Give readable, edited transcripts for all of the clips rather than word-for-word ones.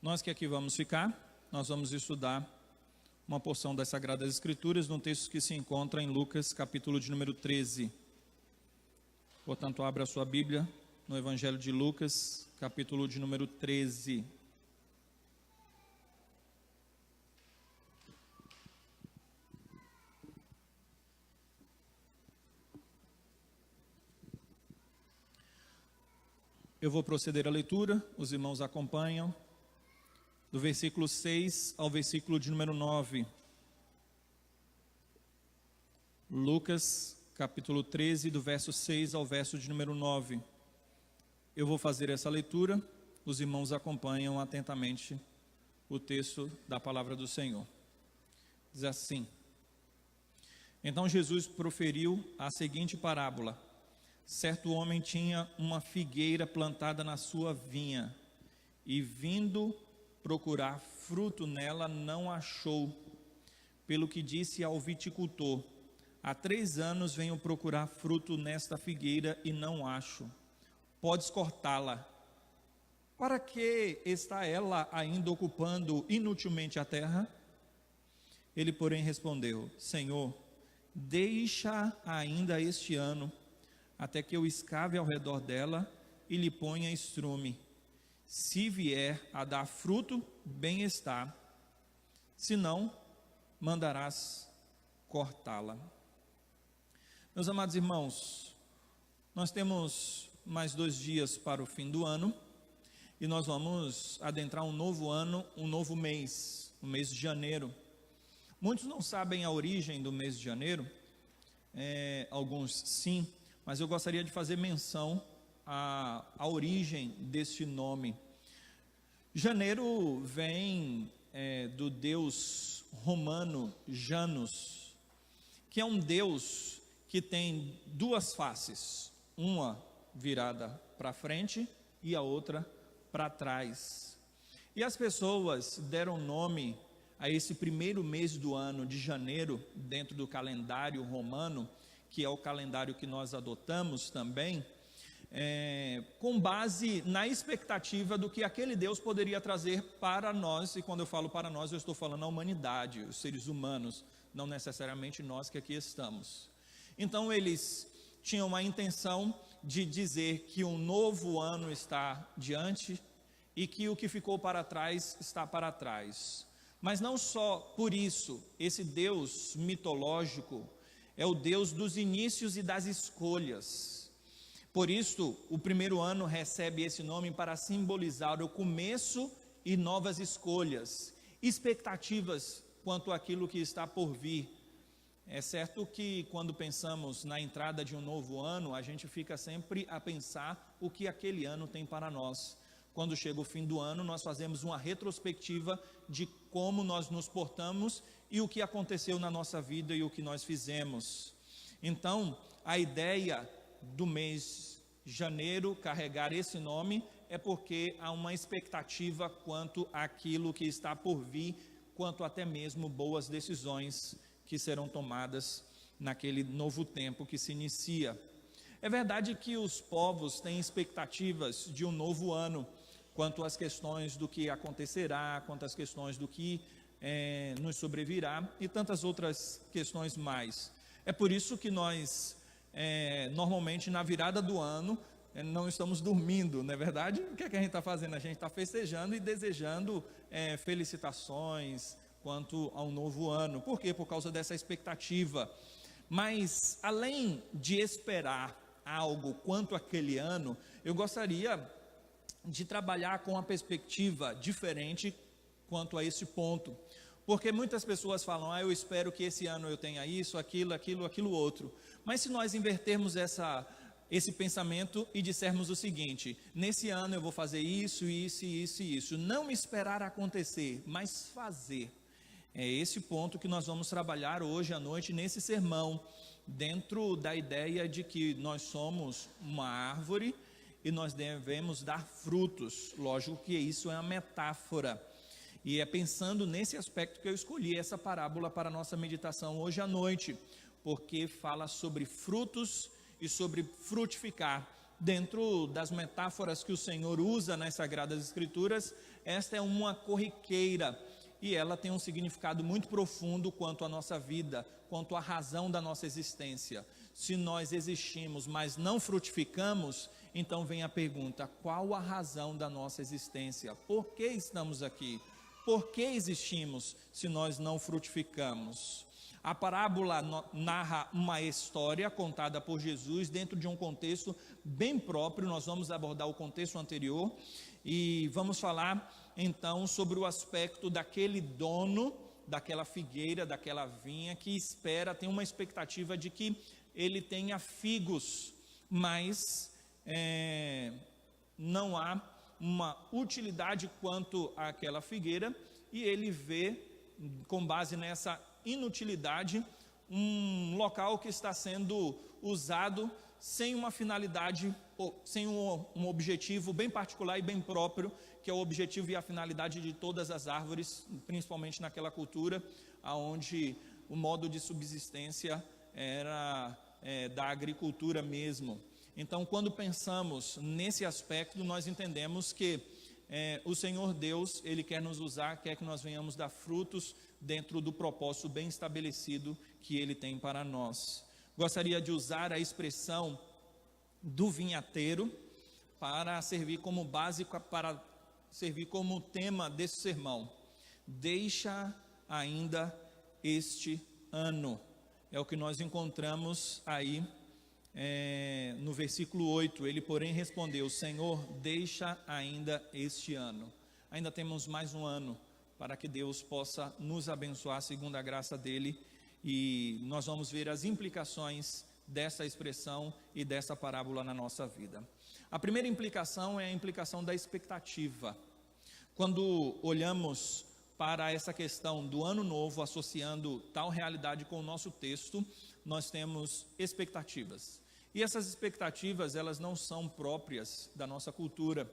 Nós que aqui vamos ficar, nós vamos estudar uma porção das Sagradas Escrituras, num texto que se encontra em Lucas, capítulo de número 13. Portanto, abra a sua Bíblia no Evangelho de Lucas, capítulo de número 13. Eu vou proceder à leitura, os irmãos acompanham, do versículo 6 ao versículo de número 9. Lucas, capítulo 13, do verso 6 ao verso de número 9. Eu vou fazer essa leitura, os irmãos acompanham atentamente o texto da palavra do Senhor. Diz assim: Então Jesus proferiu a seguinte parábola. Certo homem tinha uma figueira plantada na sua vinha, e vindo procurar fruto nela, não achou. Pelo que disse ao viticultor: há 3 anos venho procurar fruto nesta figueira e não acho. Podes cortá-la. Para que está ela ainda ocupando inutilmente a terra? Ele, porém, respondeu: Senhor, deixa ainda este ano, até que eu escave ao redor dela e lhe ponha estrume. Se vier a dar fruto, bem está. Se não, mandarás cortá-la. Meus amados irmãos, nós temos mais 2 dias para o fim do ano, e nós vamos adentrar um novo ano, um novo mês, o mês de janeiro. Muitos não sabem a origem do mês de janeiro, alguns sim, mas eu gostaria de fazer menção à origem deste nome. Janeiro vem do deus romano Janus, que é um deus que tem 2 faces, uma virada para frente e a outra para trás. E as pessoas deram nome a esse primeiro mês do ano de janeiro, dentro do calendário romano, que é o calendário que nós adotamos também, com base na expectativa do que aquele Deus poderia trazer para nós. E quando eu falo para nós, eu estou falando a humanidade, os seres humanos, não necessariamente nós que aqui estamos. Então eles tinham a intenção de dizer que um novo ano está diante e que o que ficou para trás está para trás. Mas não só por isso, esse Deus mitológico é o Deus dos inícios e das escolhas. Por isso, o primeiro ano recebe esse nome para simbolizar o começo e novas escolhas, expectativas quanto àquilo que está por vir. É certo que quando pensamos na entrada de um novo ano, a gente fica sempre a pensar o que aquele ano tem para nós. Quando chega o fim do ano, nós fazemos uma retrospectiva de como nós nos portamos e o que aconteceu na nossa vida e o que nós fizemos. Então, a ideia do mês de janeiro carregar esse nome é porque há uma expectativa quanto àquilo que está por vir, quanto até mesmo boas decisões que serão tomadas naquele novo tempo que se inicia. É verdade que os povos têm expectativas de um novo ano, quanto às questões do que acontecerá, quanto às questões do que nos sobrevirá e tantas outras questões mais. É por isso que nós, normalmente na virada do ano, não estamos dormindo, não é verdade? O que é que a gente está fazendo? A gente está festejando e desejando felicitações quanto ao novo ano. Por quê? Por causa dessa expectativa. Mas, além de esperar algo quanto àquele ano, eu gostaria de trabalhar com uma perspectiva diferente quanto a esse ponto. Porque muitas pessoas falam: eu espero que esse ano eu tenha isso, aquilo outro. Mas se nós invertermos esse pensamento e dissermos o seguinte: nesse ano eu vou fazer isso, não esperar acontecer, mas fazer. É esse ponto que nós vamos trabalhar hoje à noite nesse sermão, dentro da ideia de que nós somos uma árvore e nós devemos dar frutos. Lógico que isso é uma metáfora, e é pensando nesse aspecto que eu escolhi essa parábola para a nossa meditação hoje à noite, porque fala sobre frutos e sobre frutificar. Dentro das metáforas que o Senhor usa nas Sagradas Escrituras, esta é uma corriqueira e ela tem um significado muito profundo quanto à nossa vida, quanto à razão da nossa existência. Se nós existimos, mas não frutificamos, então vem a pergunta: qual a razão da nossa existência? Por que estamos aqui? Por que existimos se nós não frutificamos? A parábola narra uma história contada por Jesus dentro de um contexto bem próprio. Nós vamos abordar o contexto anterior e vamos falar então sobre o aspecto daquele dono, daquela figueira, daquela vinha que tem uma expectativa de que ele tenha figos, mas não há uma utilidade quanto àquela figueira, e ele vê, com base nessa inutilidade, um local que está sendo usado sem uma finalidade, sem um objetivo bem particular e bem próprio, que é o objetivo e a finalidade de todas as árvores, principalmente naquela cultura, onde o modo de subsistência era da agricultura mesmo. Então, quando pensamos nesse aspecto, nós entendemos que o Senhor Deus, Ele quer nos usar, quer que nós venhamos dar frutos dentro do propósito bem estabelecido que Ele tem para nós. Gostaria de usar a expressão do vinhateiro para servir como base, para servir como tema desse sermão. Deixa ainda este ano. É o que nós encontramos aí no versículo 8. Ele, porém, respondeu: Senhor, deixa ainda este ano. Ainda temos mais um ano para que Deus possa nos abençoar segundo a graça dele, e nós vamos ver as implicações dessa expressão e dessa parábola na nossa vida. A primeira implicação é a implicação da expectativa. Quando olhamos para essa questão do ano novo, associando tal realidade com o nosso texto, nós temos expectativas. E essas expectativas, elas não são próprias da nossa cultura.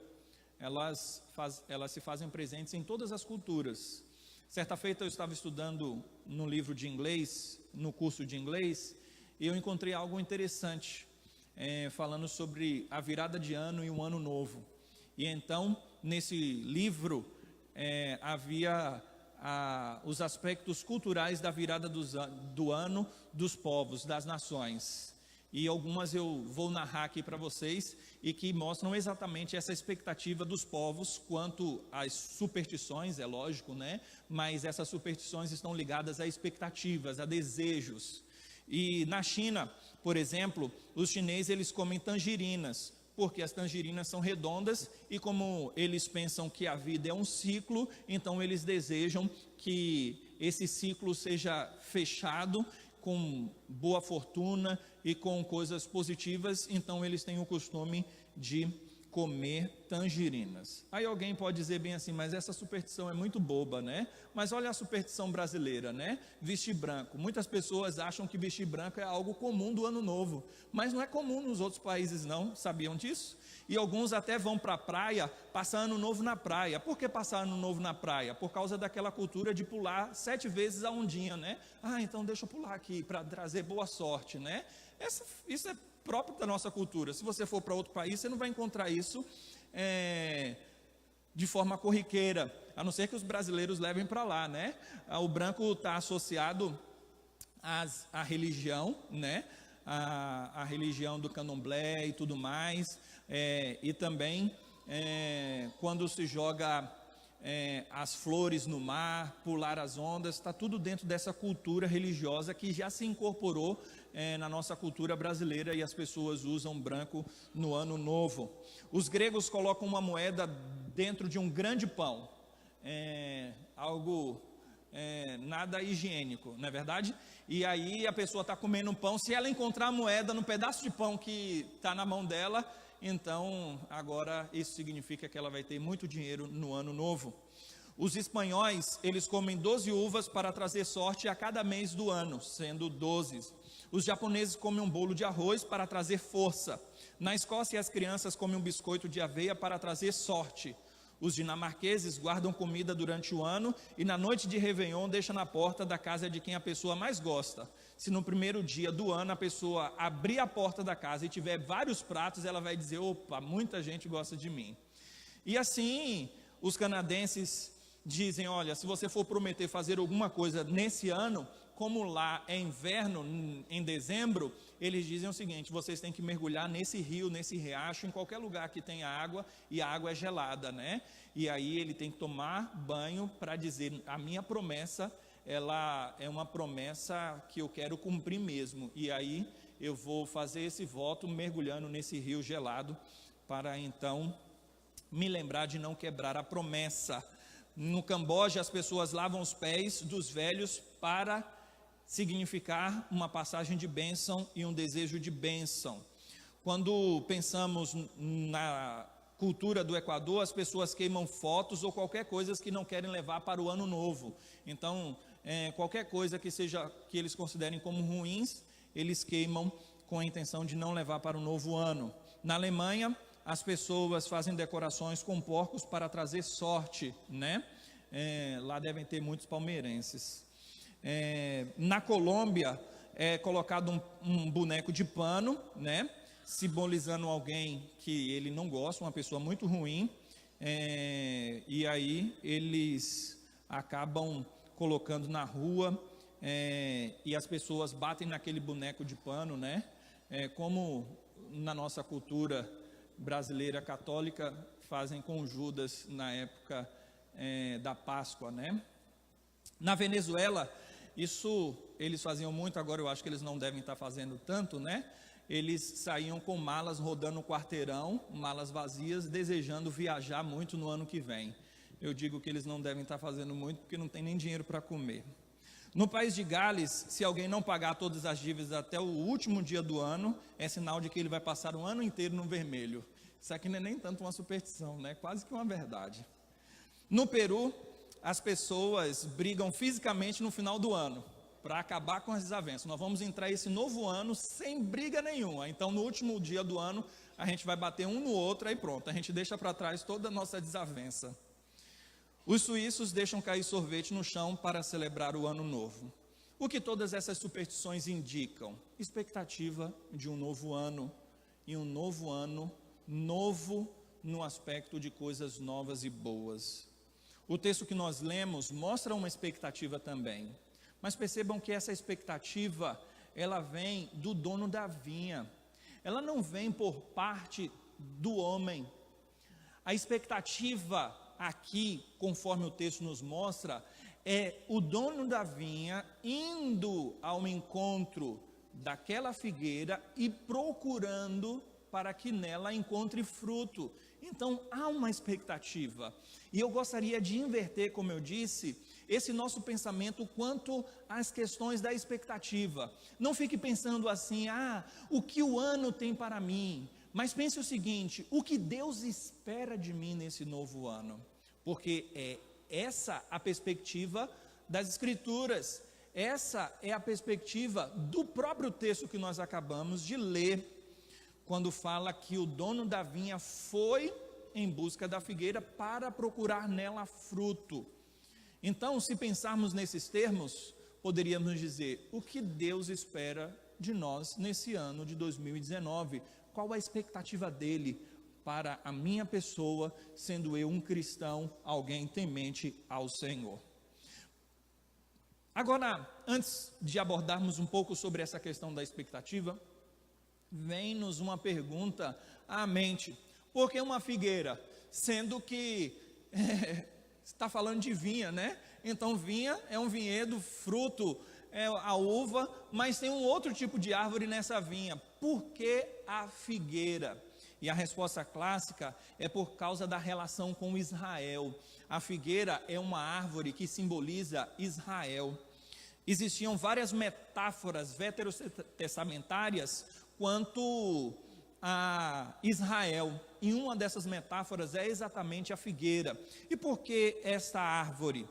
Elas se fazem presentes em todas as culturas. Certa feita eu estava estudando no livro de inglês, no curso de inglês, e eu encontrei algo interessante, falando sobre a virada de ano e o ano novo. E então, nesse livro, havia os aspectos culturais da virada do ano dos povos, das nações. E algumas eu vou narrar aqui para vocês, e que mostram exatamente essa expectativa dos povos quanto às superstições, é lógico, né? Mas essas superstições estão ligadas a expectativas, a desejos. E na China, por exemplo, os chineses, eles comem tangerinas, porque as tangerinas são redondas, e como eles pensam que a vida é um ciclo, então eles desejam que esse ciclo seja fechado com boa fortuna e com coisas positivas. Então eles têm o costume de comer tangerinas. Aí alguém pode dizer bem assim: mas essa superstição é muito boba, né? Mas olha a superstição brasileira, né? Vestir branco. Muitas pessoas acham que vestir branco é algo comum do ano novo, mas não é comum nos outros países não, sabiam disso? E alguns até vão para a praia, passar ano novo na praia. Por que passar ano novo na praia? Por causa daquela cultura de pular 7 vezes a ondinha, né? Então deixa eu pular aqui para trazer boa sorte, né? Isso é próprio da nossa cultura. Se você for para outro país, você não vai encontrar isso de forma corriqueira, a não ser que os brasileiros levem para lá, né? O branco está associado à religião, né? A religião do candomblé e tudo mais, e também quando se joga as flores no mar, pular as ondas, está tudo dentro dessa cultura religiosa que já se incorporou na nossa cultura brasileira, e as pessoas usam branco no ano novo. Os gregos colocam uma moeda dentro de um grande pão, algo nada higiênico, não é verdade? E aí a pessoa está comendo um pão, se ela encontrar a moeda no pedaço de pão que está na mão dela, então agora isso significa que ela vai ter muito dinheiro no ano novo. Os espanhóis, eles comem 12 uvas para trazer sorte a cada mês do ano, sendo 12. Os japoneses comem um bolo de arroz para trazer força. Na Escócia, as crianças comem um biscoito de aveia para trazer sorte. Os dinamarqueses guardam comida durante o ano e na noite de Réveillon deixam na porta da casa de quem a pessoa mais gosta. Se no primeiro dia do ano a pessoa abrir a porta da casa e tiver vários pratos, ela vai dizer: opa, muita gente gosta de mim. E assim, os canadenses dizem, olha, se você for prometer fazer alguma coisa nesse ano, como lá é inverno, em dezembro, eles dizem o seguinte: vocês têm que mergulhar nesse rio, nesse riacho, em qualquer lugar que tenha água, e a água é gelada, né? E aí ele tem que tomar banho para dizer, a minha promessa, ela é uma promessa que eu quero cumprir mesmo, e aí eu vou fazer esse voto mergulhando nesse rio gelado, para então me lembrar de não quebrar a promessa. No Camboja, as pessoas lavam os pés dos velhos para significar uma passagem de bênção e um desejo de bênção. Quando pensamos na cultura do Equador, as pessoas queimam fotos ou qualquer coisa que não querem levar para o ano novo. Então, qualquer coisa que seja que eles considerem como ruins, eles queimam com a intenção de não levar para o novo ano. Na Alemanha, as pessoas fazem decorações com porcos para trazer sorte, né? Lá devem ter muitos palmeirenses. Na Colômbia, é colocado um boneco de pano, né? Simbolizando alguém que ele não gosta, uma pessoa muito ruim. E aí eles acabam colocando na rua, e as pessoas batem naquele boneco de pano, né? Como na nossa cultura brasileira católica fazem com Judas na época da Páscoa, né? Na Venezuela, isso eles faziam muito, agora eu acho que eles não devem estar fazendo tanto, né? Eles saíam com malas rodando o quarteirão, malas vazias, desejando viajar muito no ano que vem. Eu digo que eles não devem estar fazendo muito, porque não tem nem dinheiro para comer. No país de Gales, se alguém não pagar todas as dívidas até o último dia do ano, é sinal de que ele vai passar o ano inteiro no vermelho. Isso aqui não é nem tanto uma superstição, né? Quase que uma verdade. No Peru, as pessoas brigam fisicamente no final do ano, para acabar com as desavenças. Nós vamos entrar esse novo ano sem briga nenhuma. Então, no último dia do ano, a gente vai bater um no outro, aí pronto, a gente deixa para trás toda a nossa desavença. Os suíços deixam cair sorvete no chão para celebrar o ano novo. O que todas essas superstições indicam? Expectativa de um novo ano, e um novo ano, novo no aspecto de coisas novas e boas. O texto que nós lemos mostra uma expectativa também, mas percebam que essa expectativa, ela vem do dono da vinha, ela não vem por parte do homem. A expectativa aqui, conforme o texto nos mostra, é o dono da vinha indo ao encontro daquela figueira e procurando para que nela encontre fruto. Então há uma expectativa, e eu gostaria de inverter, como eu disse, esse nosso pensamento quanto às questões da expectativa. Não fique pensando assim, o que o ano tem para mim, mas pense o seguinte: o que Deus espera de mim nesse novo ano? Porque é essa a perspectiva das Escrituras, essa é a perspectiva do próprio texto que nós acabamos de ler, quando fala que o dono da vinha foi em busca da figueira para procurar nela fruto. Então, se pensarmos nesses termos, poderíamos dizer: o que Deus espera de nós nesse ano de 2019? Qual a expectativa dele para a minha pessoa, sendo eu um cristão, alguém temente ao Senhor? Agora, antes de abordarmos um pouco sobre essa questão da expectativa, vem-nos uma pergunta à mente: por que uma figueira? Sendo que está falando de vinha, né? Então vinha é um vinhedo, fruto é a uva, mas tem um outro tipo de árvore nessa vinha. Por que a figueira? E a resposta clássica é por causa da relação com Israel. A figueira é uma árvore que simboliza Israel. Existiam várias metáforas veterotestamentárias quanto a Israel, e uma dessas metáforas é exatamente a figueira. E por que esta árvore?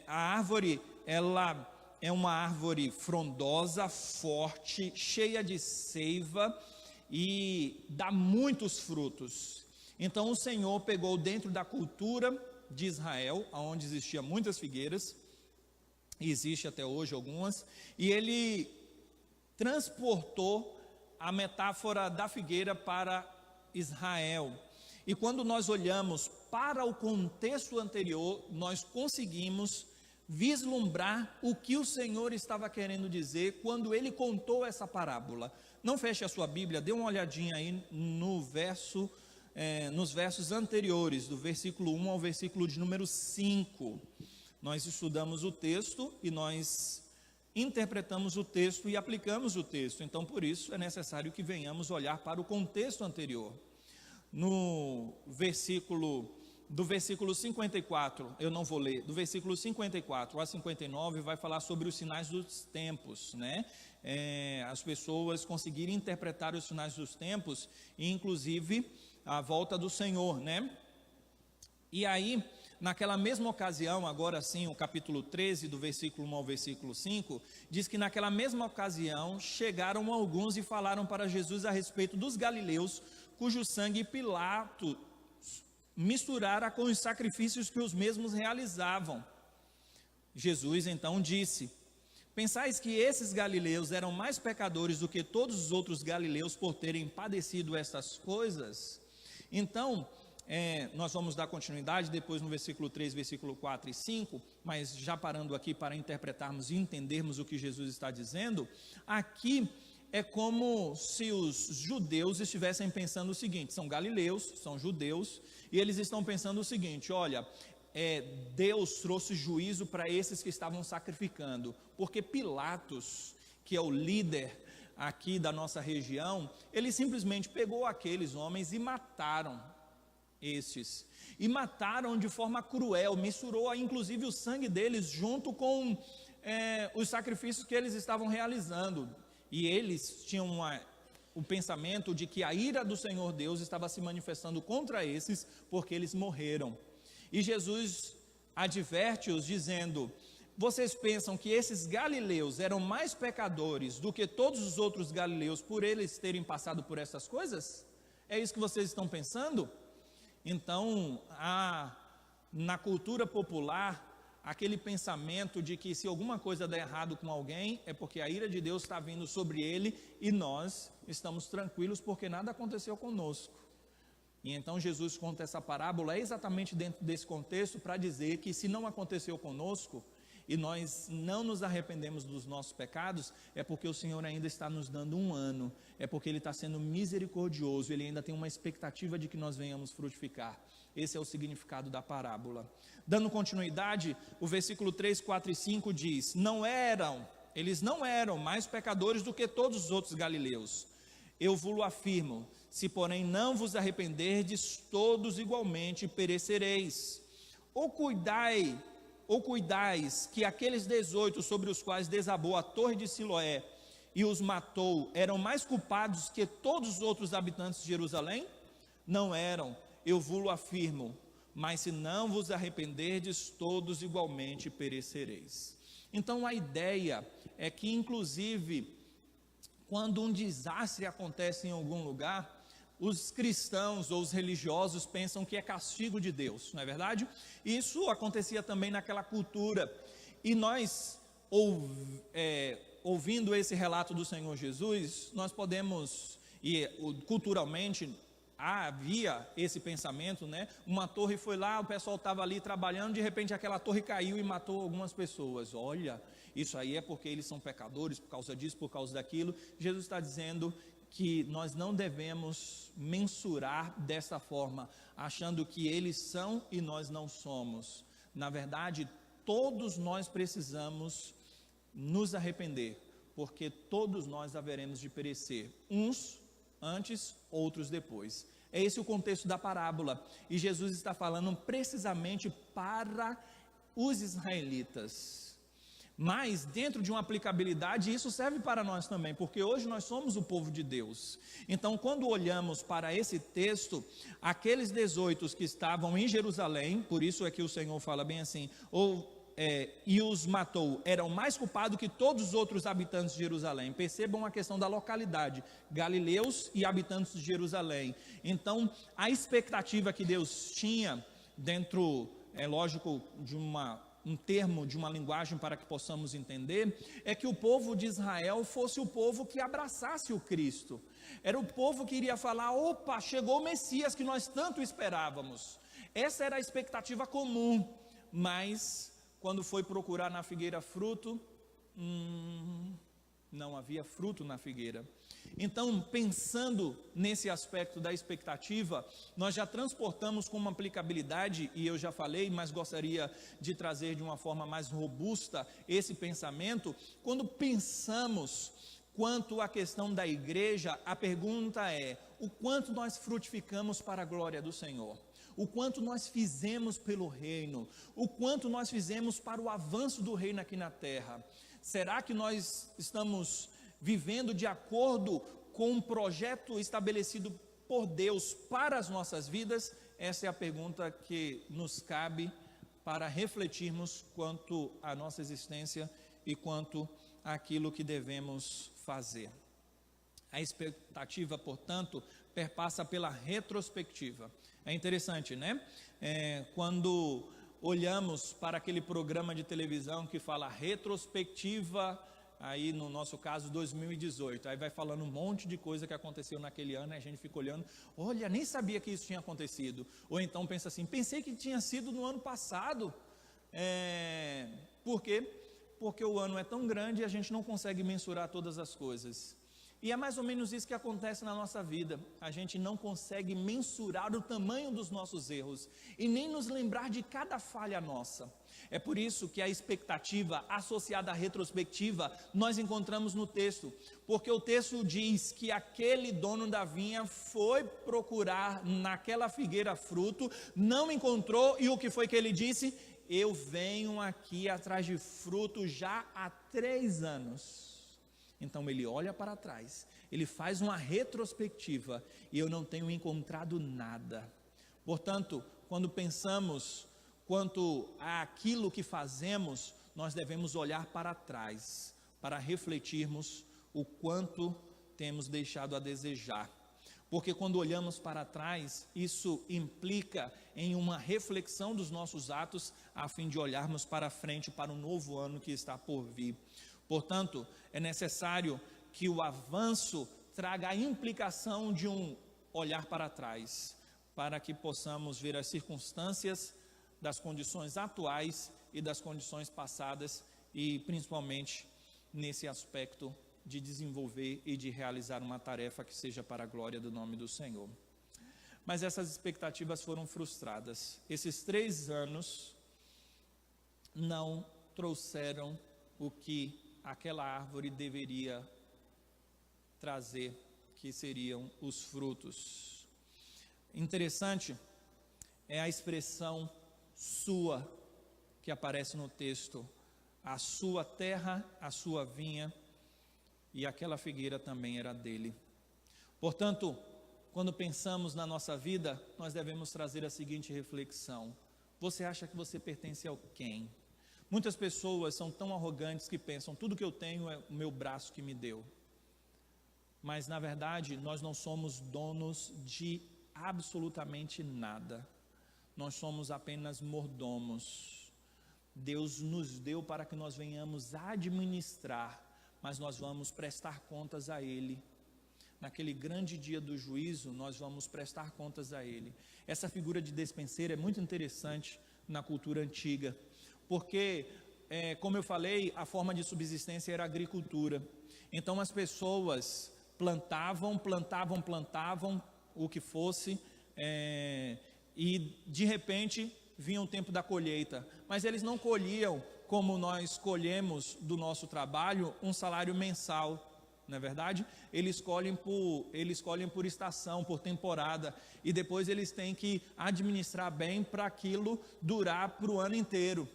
A árvore, ela é uma árvore frondosa, forte, cheia de seiva e dá muitos frutos. Então o Senhor pegou dentro da cultura de Israel, onde existiam muitas figueiras, e existe até hoje algumas, e ele transportou a metáfora da figueira para Israel. E quando nós olhamos para o contexto anterior, nós conseguimos vislumbrar o que o Senhor estava querendo dizer quando ele contou essa parábola. Não feche a sua Bíblia, dê uma olhadinha aí nos versos anteriores, do versículo 1 ao versículo de número 5. Nós estudamos o texto e nós interpretamos o texto e aplicamos o texto. Então, por isso, é necessário que venhamos olhar para o contexto anterior. Do versículo 54, eu não vou ler, do versículo 54 a 59 vai falar sobre os sinais dos tempos, né? As pessoas conseguirem interpretar os sinais dos tempos, e inclusive a volta do Senhor, né? E aí, naquela mesma ocasião, agora sim, o capítulo 13, do versículo 1 ao versículo 5, diz que naquela mesma ocasião, chegaram alguns e falaram para Jesus a respeito dos galileus, cujo sangue Pilatos misturara com os sacrifícios que os mesmos realizavam. Jesus então disse: pensais que esses galileus eram mais pecadores do que todos os outros galileus por terem padecido estas coisas? Então, nós vamos dar continuidade depois no versículo 3, versículo 4 e 5, mas já parando aqui para interpretarmos e entendermos o que Jesus está dizendo, aqui é como se os judeus estivessem pensando o seguinte: são galileus, são judeus, e eles estão pensando o seguinte: olha, Deus trouxe juízo para esses que estavam sacrificando, porque Pilatos, que é o líder aqui da nossa região, ele simplesmente pegou aqueles homens e mataram estes, e mataram de forma cruel, misturou inclusive o sangue deles junto com os sacrifícios que eles estavam realizando, e eles tinham o pensamento de que a ira do Senhor Deus estava se manifestando contra esses, porque eles morreram. E Jesus adverte-os dizendo: vocês pensam que esses galileus eram mais pecadores do que todos os outros galileus por eles terem passado por essas coisas? É isso que vocês estão pensando? Então, na cultura popular, aquele pensamento de que se alguma coisa der errado com alguém, é porque a ira de Deus está vindo sobre ele, e nós estamos tranquilos porque nada aconteceu conosco. E então Jesus conta essa parábola exatamente dentro desse contexto, para dizer que se não aconteceu conosco, e nós não nos arrependemos dos nossos pecados, é porque o Senhor ainda está nos dando um ano, é porque Ele está sendo misericordioso, Ele ainda tem uma expectativa de que nós venhamos frutificar. Esse é o significado da parábola. Dando continuidade, o versículo 3, 4 e 5 diz: eles não eram mais pecadores do que todos os outros galileus. Eu vos afirmo, se porém não vos arrependerdes, todos igualmente perecereis. Ou cuidais que aqueles 18 sobre os quais desabou a torre de Siloé e os matou, eram mais culpados que todos os outros habitantes de Jerusalém? Não eram, eu vos afirmo, mas se não vos arrependerdes, todos igualmente perecereis. Então a ideia é que, inclusive, quando um desastre acontece em algum lugar, os cristãos ou os religiosos pensam que é castigo de Deus, não é verdade? Isso acontecia também naquela cultura, e nós, ouvindo esse relato do Senhor Jesus, nós podemos, e culturalmente havia esse pensamento, né? Uma torre foi lá, o pessoal estava ali trabalhando, de repente aquela torre caiu e matou algumas pessoas. Olha, isso aí é porque eles são pecadores, por causa disso, por causa daquilo. Jesus está dizendo que nós não devemos mensurar dessa forma, achando que eles são e nós não somos. Na verdade, todos nós precisamos nos arrepender, porque todos nós haveremos de perecer, uns antes, outros depois. É esse o contexto da parábola, e Jesus está falando precisamente para os israelitas. Mas dentro de uma aplicabilidade, isso serve para nós também, porque hoje nós somos o povo de Deus. Então, quando olhamos para esse texto, aqueles 18 que estavam em Jerusalém, por isso é que o Senhor fala bem assim, e os matou, eram mais culpados que todos os outros habitantes de Jerusalém. Percebam a questão da localidade, galileus e habitantes de Jerusalém. Então, a expectativa que Deus tinha dentro, é lógico, de um termo, de uma linguagem para que possamos entender, é que o povo de Israel fosse o povo que abraçasse o Cristo. Era o povo que iria falar: opa, chegou o Messias que nós tanto esperávamos. Essa era a expectativa comum, mas quando foi procurar na figueira fruto, não havia fruto na figueira. Então, pensando nesse aspecto da expectativa, nós já transportamos com uma aplicabilidade, e eu já falei, mas gostaria de trazer de uma forma mais robusta esse pensamento. Quando pensamos quanto à questão da igreja, a pergunta é: o quanto nós frutificamos para a glória do Senhor? O quanto nós fizemos pelo reino? O quanto nós fizemos para o avanço do reino aqui na terra? Será que nós estamos vivendo de acordo com um projeto estabelecido por Deus para as nossas vidas? Essa é a pergunta que nos cabe para refletirmos quanto à nossa existência e quanto àquilo que devemos fazer. A expectativa, portanto, perpassa pela retrospectiva. É interessante, né? Quando olhamos para aquele programa de televisão que fala retrospectiva, aí no nosso caso 2018, aí vai falando um monte de coisa que aconteceu naquele ano, e a gente fica olhando, olha, nem sabia que isso tinha acontecido. Ou então pensa assim, pensei que tinha sido no ano passado. Por quê? Porque o ano é tão grande e a gente não consegue mensurar todas as coisas. E é mais ou menos isso que acontece na nossa vida. A gente não consegue mensurar o tamanho dos nossos erros e nem nos lembrar de cada falha nossa. É por isso que a expectativa associada à retrospectiva nós encontramos no texto, porque o texto diz que aquele dono da vinha foi procurar naquela figueira fruto, não encontrou, e o que foi que ele disse? Eu venho aqui atrás de fruto já há 3 anos. Então ele olha para trás, ele faz uma retrospectiva, e eu não tenho encontrado nada. Portanto, quando pensamos quanto àquilo que fazemos, nós devemos olhar para trás, para refletirmos o quanto temos deixado a desejar. Porque quando olhamos para trás, isso implica em uma reflexão dos nossos atos, a fim de olharmos para frente, para o novo ano que está por vir. Portanto, é necessário que o avanço traga a implicação de um olhar para trás, para que possamos ver as circunstâncias das condições atuais e das condições passadas, e principalmente nesse aspecto de desenvolver e de realizar uma tarefa que seja para a glória do nome do Senhor. Mas essas expectativas foram frustradas. Esses 3 anos não trouxeram o que aquela árvore deveria trazer, que seriam os frutos. Interessante é a expressão sua, que aparece no texto, a sua terra, a sua vinha, e aquela figueira também era dele. Portanto, quando pensamos na nossa vida, nós devemos trazer a seguinte reflexão: você acha que você pertence a quem? Muitas pessoas são tão arrogantes que pensam, tudo que eu tenho é o meu braço que me deu. Mas na verdade, nós não somos donos de absolutamente nada. Nós somos apenas mordomos. Deus nos deu para que nós venhamos administrar, mas nós vamos prestar contas a Ele. Naquele grande dia do juízo, nós vamos prestar contas a Ele. Essa figura de despenseiro é muito interessante na cultura antiga, porque, como eu falei, a forma de subsistência era a agricultura. Então as pessoas plantavam o que fosse, e de repente vinha o tempo da colheita, mas eles não colhiam como nós colhemos do nosso trabalho um salário mensal, não é verdade? Eles colhem por estação, por temporada, e depois eles têm que administrar bem para aquilo durar para o ano inteiro.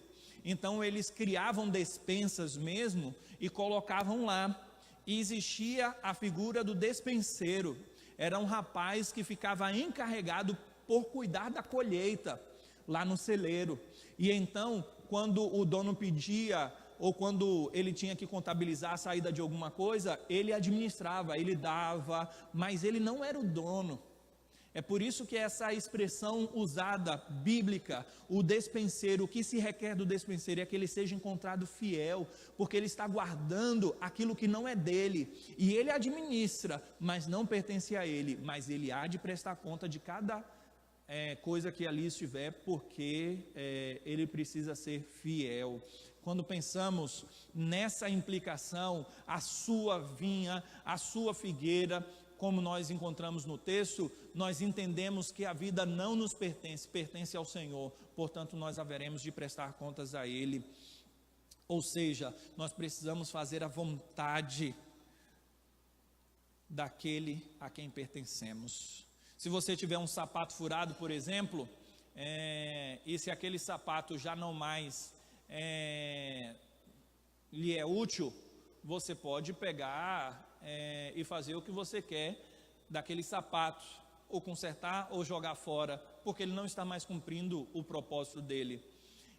Então eles criavam despensas mesmo e colocavam lá, e existia a figura do despenseiro. Era um rapaz que ficava encarregado por cuidar da colheita lá no celeiro. E então, quando o dono pedia, ou quando ele tinha que contabilizar a saída de alguma coisa, ele administrava, ele dava, mas ele não era o dono. É por isso que essa expressão usada, bíblica, o despenseiro, o que se requer do despenseiro é que ele seja encontrado fiel, porque ele está guardando aquilo que não é dele, e ele administra, mas não pertence a ele, mas ele há de prestar conta de cada coisa que ali estiver, porque ele precisa ser fiel. Quando pensamos nessa implicação, a sua vinha, a sua figueira, como nós encontramos no texto, nós entendemos que a vida não nos pertence, pertence ao Senhor, portanto nós haveremos de prestar contas a Ele. Ou seja, nós precisamos fazer a vontade daquele a quem pertencemos. Se você tiver um sapato furado, por exemplo, e se aquele sapato já não mais lhe é útil, você pode pegar e fazer o que você quer daquele sapato, ou consertar ou jogar fora, porque ele não está mais cumprindo o propósito dele.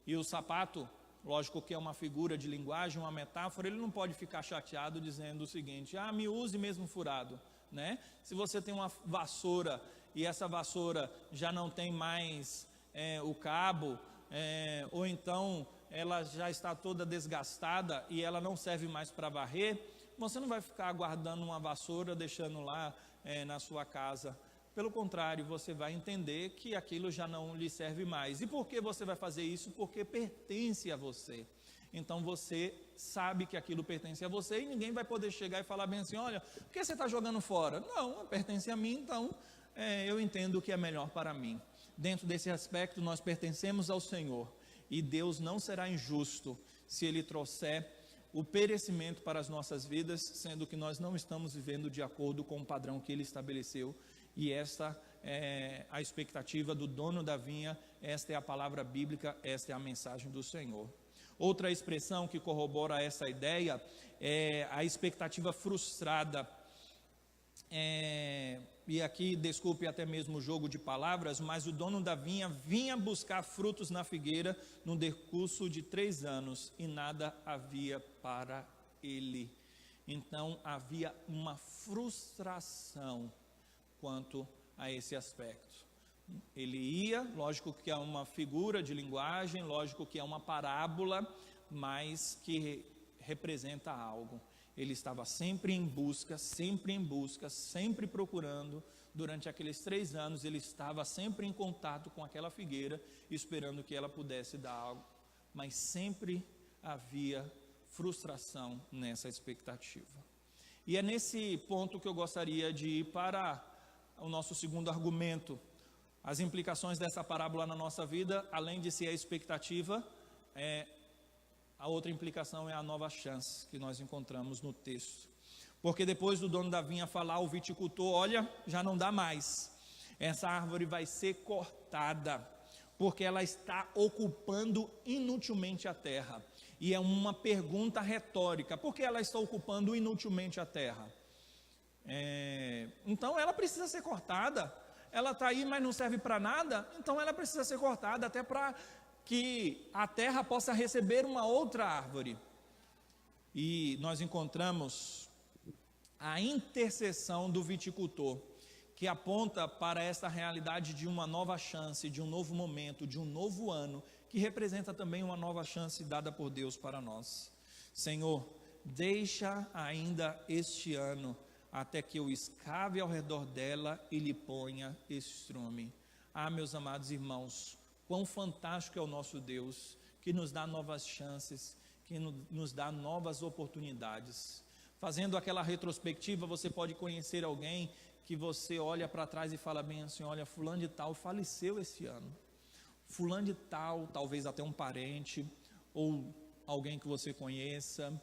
E o sapato, lógico que é uma figura de linguagem, uma metáfora, ele não pode ficar chateado dizendo o seguinte: me use mesmo furado, né? Se você tem uma vassoura e essa vassoura já não tem mais o cabo, ou então ela já está toda desgastada e ela não serve mais para varrer, você não vai ficar guardando uma vassoura, deixando lá na sua casa. Pelo contrário, você vai entender que aquilo já não lhe serve mais. E por que você vai fazer isso? Porque pertence a você. Então você sabe que aquilo pertence a você e ninguém vai poder chegar e falar bem assim: olha, por que você está jogando fora? Não, pertence a mim, então eu entendo o que é melhor para mim. Dentro desse aspecto, nós pertencemos ao Senhor. E Deus não será injusto se Ele trouxer o perecimento para as nossas vidas, sendo que nós não estamos vivendo de acordo com o padrão que Ele estabeleceu. E esta é a expectativa do dono da vinha, esta é a palavra bíblica, esta é a mensagem do Senhor. Outra expressão que corrobora essa ideia é a expectativa frustrada. E aqui, desculpe até mesmo o jogo de palavras, mas o dono da vinha vinha buscar frutos na figueira no decurso de 3 anos e nada havia para ele. Então havia uma frustração quanto a esse aspecto. Ele ia, lógico que é uma figura de linguagem, lógico que é uma parábola, mas que representa algo. Ele estava sempre em busca, sempre procurando. Durante aqueles 3 anos, ele estava sempre em contato com aquela figueira, esperando que ela pudesse dar algo. Mas sempre havia frustração nessa expectativa. E é nesse ponto que eu gostaria de ir para o nosso segundo argumento. As implicações dessa parábola na nossa vida, além de ser a expectativa, a outra implicação é a nova chance que nós encontramos no texto. Porque depois do dono da vinha falar ao viticultor: olha, já não dá mais, essa árvore vai ser cortada, porque ela está ocupando inutilmente a terra. E é uma pergunta retórica: por que ela está ocupando inutilmente a terra? Então ela precisa ser cortada. Ela está aí, mas não serve para nada, então ela precisa ser cortada, até para que a terra possa receber uma outra árvore. E nós encontramos a intercessão do viticultor, que aponta para esta realidade de uma nova chance, de um novo momento, de um novo ano, que representa também uma nova chance dada por Deus para nós. Senhor, deixa ainda este ano, até que eu escave ao redor dela e lhe ponha estrume. Meus amados irmãos, quão fantástico é o nosso Deus, que nos dá novas chances, que nos dá novas oportunidades. Fazendo aquela retrospectiva, você pode conhecer alguém que você olha para trás e fala bem assim: olha, fulano de tal faleceu esse ano. Fulano de tal, talvez até um parente, ou alguém que você conheça.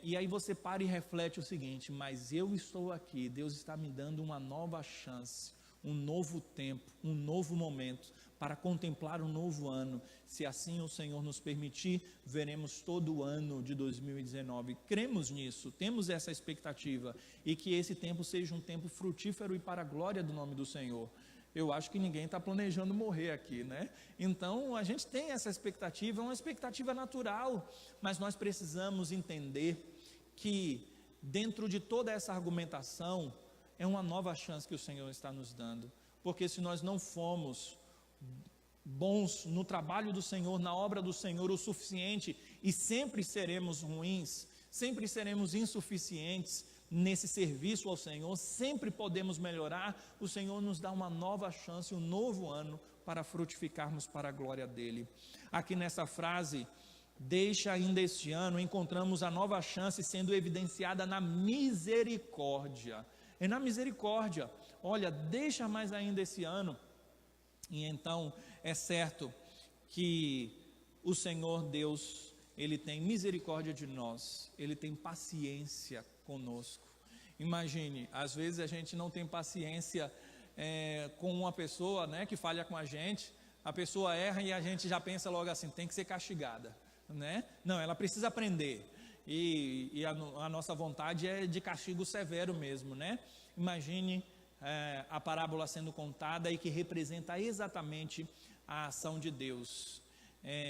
E aí você para e reflete o seguinte: mas eu estou aqui, Deus está me dando uma nova chance, um novo tempo, um novo momento, para contemplar um novo ano. Se assim o Senhor nos permitir, veremos todo o ano de 2019. Cremos nisso, temos essa expectativa, e que esse tempo seja um tempo frutífero e para a glória do nome do Senhor. Eu acho que ninguém está planejando morrer aqui, né? Então a gente tem essa expectativa, é uma expectativa natural, mas nós precisamos entender que dentro de toda essa argumentação é uma nova chance que o Senhor está nos dando, porque se nós não formos bons no trabalho do Senhor, na obra do Senhor o suficiente, e sempre seremos ruins, sempre seremos insuficientes, nesse serviço ao Senhor, sempre podemos melhorar. O Senhor nos dá uma nova chance, um novo ano para frutificarmos para a glória dele. Aqui nessa frase, deixa ainda este ano, encontramos a nova chance sendo evidenciada na misericórdia. É na misericórdia. Olha, deixa mais ainda esse ano. E então é certo que o Senhor Deus, Ele tem misericórdia de nós, Ele tem paciência conosco. Imagine, às vezes a gente não tem paciência com uma pessoa, né, que falha com a gente. A pessoa erra e a gente já pensa logo assim, tem que ser castigada, né? Não, ela precisa aprender. E a nossa vontade é de castigo severo mesmo, né? Imagine a parábola sendo contada e que representa exatamente a ação de Deus.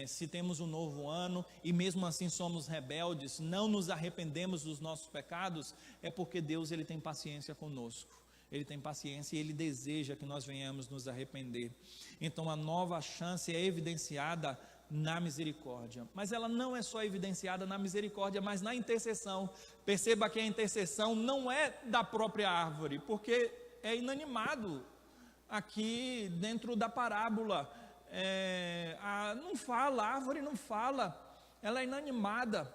Se temos um novo ano e mesmo assim somos rebeldes, não nos arrependemos dos nossos pecados, é porque Deus, Ele tem paciência conosco. Ele tem paciência e Ele deseja que nós venhamos nos arrepender. Então a nova chance é evidenciada na misericórdia, mas ela não é só evidenciada na misericórdia, mas na intercessão. Perceba que a intercessão não é da própria árvore, porque é inanimado aqui dentro da parábola. Não fala, a árvore não fala, ela é inanimada.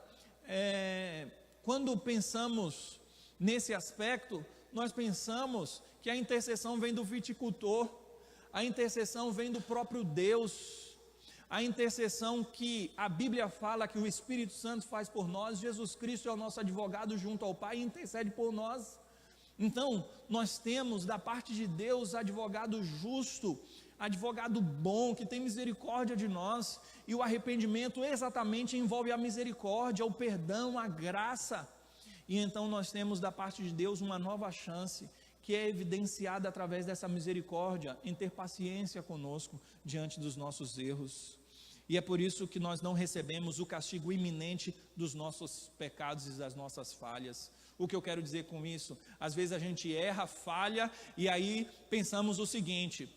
Quando pensamos nesse aspecto, nós pensamos que a intercessão vem do viticultor, a intercessão vem do próprio Deus, a intercessão que a Bíblia fala que o Espírito Santo faz por nós. Jesus Cristo é o nosso advogado junto ao Pai e intercede por nós. Então, nós temos da parte de Deus advogado justo, advogado bom, que tem misericórdia de nós, e o arrependimento exatamente envolve a misericórdia, o perdão, a graça. E então nós temos da parte de Deus uma nova chance, que é evidenciada através dessa misericórdia, em ter paciência conosco diante dos nossos erros. E é por isso que nós não recebemos o castigo iminente dos nossos pecados e das nossas falhas. O que eu quero dizer com isso? Às vezes a gente erra, falha, e aí pensamos o seguinte: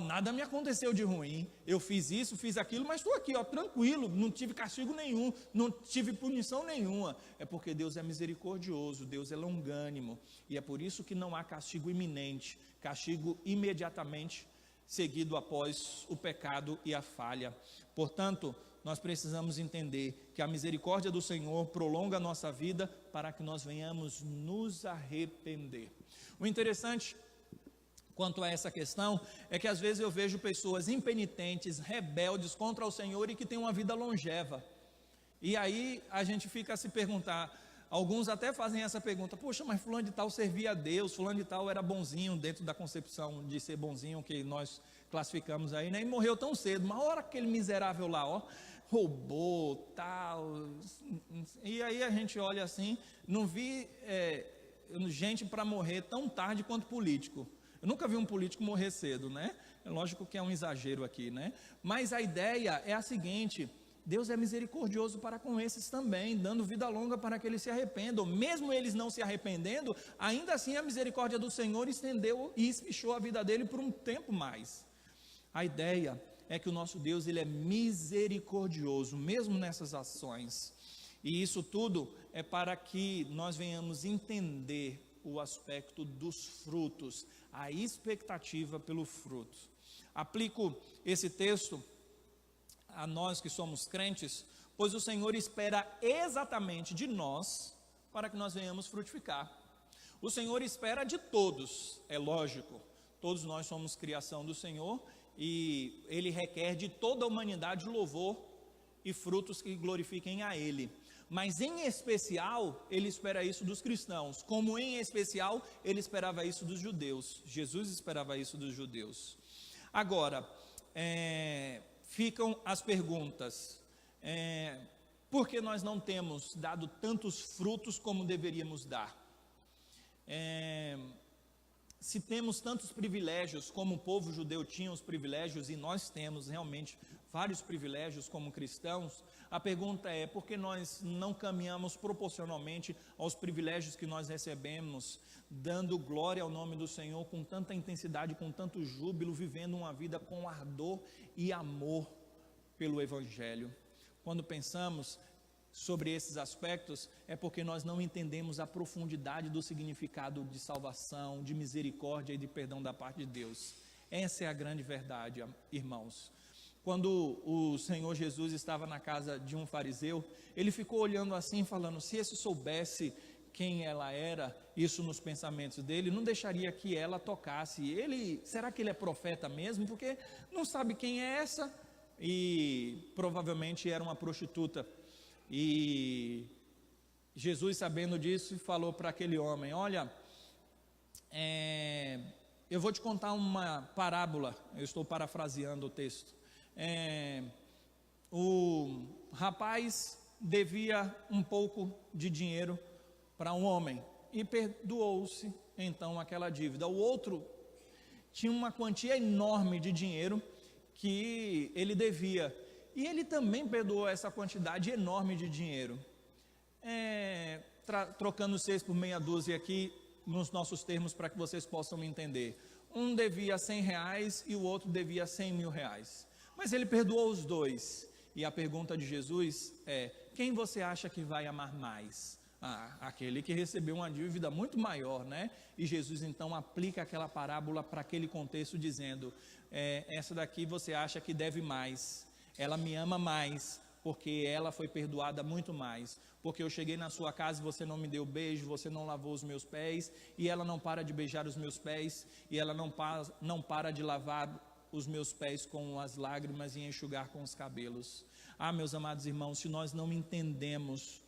nada me aconteceu de ruim, eu fiz isso, fiz aquilo, mas estou aqui, tranquilo, não tive castigo nenhum, não tive punição nenhuma. É porque Deus é misericordioso, Deus é longânimo, e é por isso que não há castigo iminente, castigo imediatamente seguido após o pecado e a falha. Portanto, nós precisamos entender que a misericórdia do Senhor prolonga a nossa vida para que nós venhamos nos arrepender. O interessante quanto a essa questão é que às vezes eu vejo pessoas impenitentes, rebeldes contra o Senhor e que têm uma vida longeva. E aí a gente fica a se perguntar, alguns até fazem essa pergunta: poxa, mas fulano de tal servia a Deus, fulano de tal era bonzinho, dentro da concepção de ser bonzinho que nós classificamos aí, né? E morreu tão cedo. Uma hora aquele miserável lá, roubou, tal. E aí a gente olha assim, não vi gente para morrer tão tarde quanto político. Eu nunca vi um político morrer cedo, né? É lógico que é um exagero aqui, né? Mas a ideia é a seguinte: Deus é misericordioso para com esses também, dando vida longa para que eles se arrependam. Mesmo eles não se arrependendo, ainda assim a misericórdia do Senhor estendeu e espichou a vida dele por um tempo mais. A ideia é que o nosso Deus, Ele é misericordioso, mesmo nessas ações. E isso tudo é para que nós venhamos entender o aspecto dos frutos, a expectativa pelo fruto. Aplico esse texto a nós que somos crentes, pois o Senhor espera exatamente de nós para que nós venhamos frutificar. O Senhor espera de todos, é lógico, todos nós somos criação do Senhor e Ele requer de toda a humanidade louvor e frutos que glorifiquem a Ele. Mas em especial, Ele espera isso dos cristãos, como em especial Ele esperava isso dos judeus. Jesus esperava isso dos judeus. Agora, ficam as perguntas: por que nós não temos dado tantos frutos como deveríamos dar? Se temos tantos privilégios como o povo judeu tinha os privilégios, e nós temos realmente vários privilégios como cristãos, a pergunta é: por que nós não caminhamos proporcionalmente aos privilégios que nós recebemos, dando glória ao nome do Senhor com tanta intensidade, com tanto júbilo, vivendo uma vida com ardor e amor pelo Evangelho? Quando pensamos sobre esses aspectos, é porque nós não entendemos a profundidade do significado de salvação, de misericórdia e de perdão da parte de Deus. Essa é a grande verdade, irmãos. Quando o Senhor Jesus estava na casa de um fariseu, ele ficou olhando assim, falando: se esse soubesse quem ela era, isso nos pensamentos dele, não deixaria que ela tocasse. Será que ele é profeta mesmo? Porque não sabe quem é essa? E provavelmente era uma prostituta. E Jesus, sabendo disso, falou para aquele homem: olha, eu vou te contar uma parábola. Eu estou parafraseando o texto. O rapaz devia um pouco de dinheiro para um homem e perdoou-se então aquela dívida. O outro tinha uma quantia enorme de dinheiro que ele devia, e ele também perdoou essa quantidade enorme de dinheiro. Trocando 6 por meia dúzia aqui nos nossos termos, para que vocês possam me entender. Um devia R$100 e o outro devia R$100.000, mas ele perdoou os dois. E a pergunta de Jesus é: quem você acha que vai amar mais? Aquele que recebeu uma dívida muito maior, né? E Jesus então aplica aquela parábola para aquele contexto, dizendo: essa daqui você acha que deve mais, ela me ama mais, porque ela foi perdoada muito mais, porque eu cheguei na sua casa e você não me deu beijo, você não lavou os meus pés, e ela não para de beijar os meus pés, e ela não para de lavar os meus pés com as lágrimas e enxugar com os cabelos. Meus amados irmãos, se nós não entendemos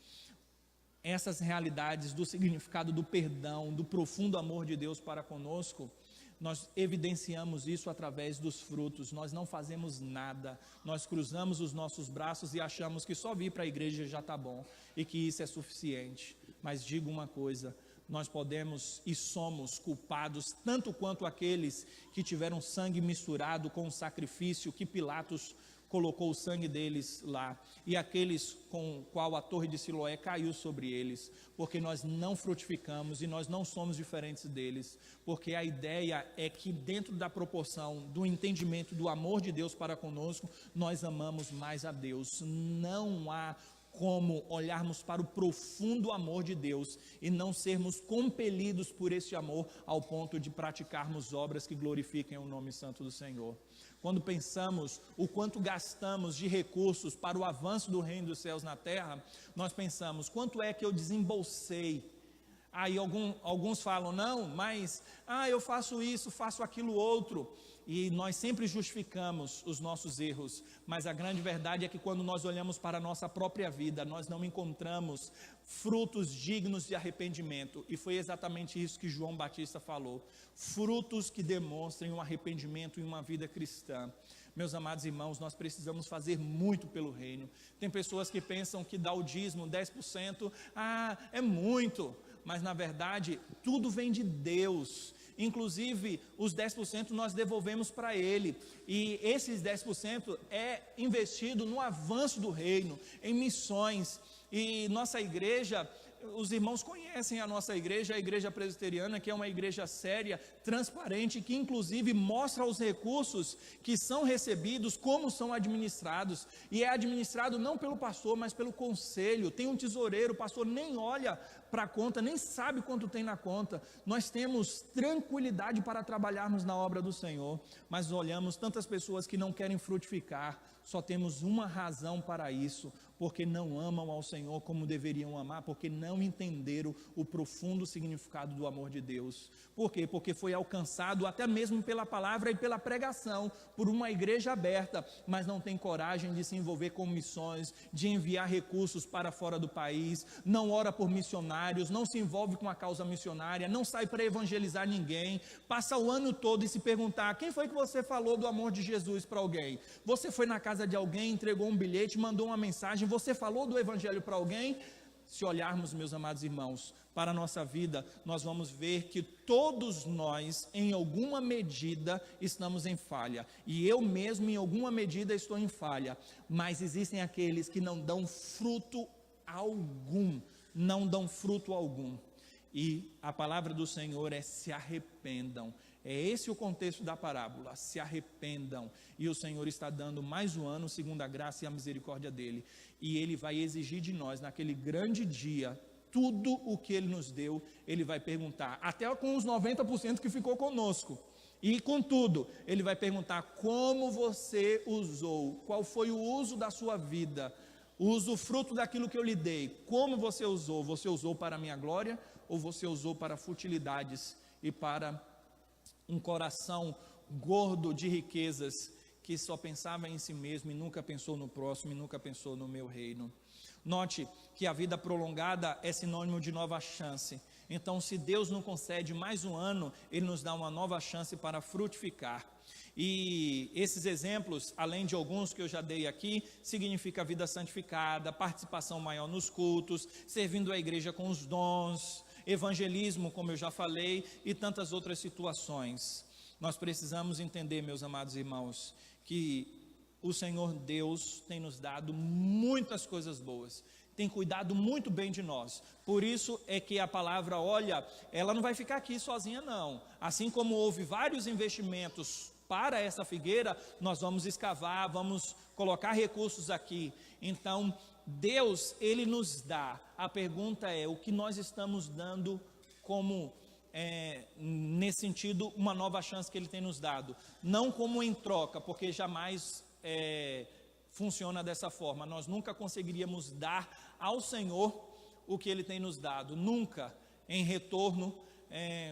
essas realidades do significado do perdão, do profundo amor de Deus para conosco, nós evidenciamos isso através dos frutos. Nós não fazemos nada, nós cruzamos os nossos braços e achamos que só vir para a igreja já está bom, e que isso é suficiente. Mas digo uma coisa: nós podemos e somos culpados tanto quanto aqueles que tiveram sangue misturado com o sacrifício que Pilatos colocou o sangue deles lá, e aqueles com o qual a torre de Siloé caiu sobre eles, porque nós não frutificamos e nós não somos diferentes deles, porque a ideia é que dentro da proporção do entendimento do amor de Deus para conosco, nós amamos mais a Deus. Não há como olharmos para o profundo amor de Deus e não sermos compelidos por esse amor ao ponto de praticarmos obras que glorifiquem o nome santo do Senhor. Quando pensamos o quanto gastamos de recursos para o avanço do reino dos céus na terra, nós pensamos: quanto é que eu desembolsei? Aí alguns falam: não, mas eu faço isso, faço aquilo outro, e nós sempre justificamos os nossos erros. Mas a grande verdade é que quando nós olhamos para a nossa própria vida, nós não encontramos frutos dignos de arrependimento, e foi exatamente isso que João Batista falou: frutos que demonstrem um arrependimento em uma vida cristã. Meus amados irmãos, nós precisamos fazer muito pelo reino. Tem pessoas que pensam que dar o dízimo 10%, é muito, mas na verdade tudo vem de Deus. Inclusive os 10% nós devolvemos para Ele, e esses 10% é investido no avanço do reino, em missões. E nossa igreja, os irmãos conhecem a nossa igreja, a igreja presbiteriana, que é uma igreja séria, transparente, que inclusive mostra os recursos que são recebidos, como são administrados, e é administrado não pelo pastor, mas pelo conselho. Tem um tesoureiro, o pastor nem olha para a conta, nem sabe quanto tem na conta. Nós temos tranquilidade para trabalharmos na obra do Senhor, mas olhamos tantas pessoas que não querem frutificar. Só temos uma razão para isso: porque não amam ao Senhor como deveriam amar, porque não entenderam o profundo significado do amor de Deus. Por quê? Porque foi alcançado até mesmo pela palavra e pela pregação, por uma igreja aberta, mas não tem coragem de se envolver com missões, de enviar recursos para fora do país, não ora por missionários, não se envolve com a causa missionária, não sai para evangelizar ninguém, passa o ano todo e se perguntar: quem foi que você falou do amor de Jesus para alguém? Você foi na casa de alguém, entregou um bilhete, mandou uma mensagem, você falou do evangelho para alguém? Se olharmos, meus amados irmãos, para a nossa vida, nós vamos ver que todos nós, em alguma medida, estamos em falha, e eu mesmo em alguma medida estou em falha, mas existem aqueles que não dão fruto algum, e a palavra do Senhor é: se arrependam. É esse o contexto da parábola. Se arrependam. E o Senhor está dando mais um ano segundo a graça e a misericórdia dele. E ele vai exigir de nós, naquele grande dia, tudo o que ele nos deu. Ele vai perguntar, até com os 90% que ficou conosco. E contudo, ele vai perguntar como você usou, qual foi o uso da sua vida, o fruto daquilo que eu lhe dei, como você usou para a minha glória, ou você usou para futilidades e para um coração gordo de riquezas, que só pensava em si mesmo e nunca pensou no próximo e nunca pensou no meu reino. Note que a vida prolongada é sinônimo de nova chance. Então, se Deus nos concede mais um ano, Ele nos dá uma nova chance para frutificar. E esses exemplos, além de alguns que eu já dei aqui, significa vida santificada, participação maior nos cultos, servindo a igreja com os dons, evangelismo, como eu já falei, e tantas outras situações. Nós precisamos entender, meus amados irmãos, que o Senhor Deus tem nos dado muitas coisas boas, tem cuidado muito bem de nós. Por isso é que a palavra, olha, ela não vai ficar aqui sozinha não. Assim como houve vários investimentos para essa figueira, nós vamos escavar, vamos colocar recursos aqui. Então, Deus, Ele nos dá. A pergunta é, o que nós estamos dando como, nesse sentido, uma nova chance que Ele tem nos dado. Não como em troca, porque jamais funciona dessa forma. Nós nunca conseguiríamos dar ao Senhor o que Ele tem nos dado. Nunca em retorno,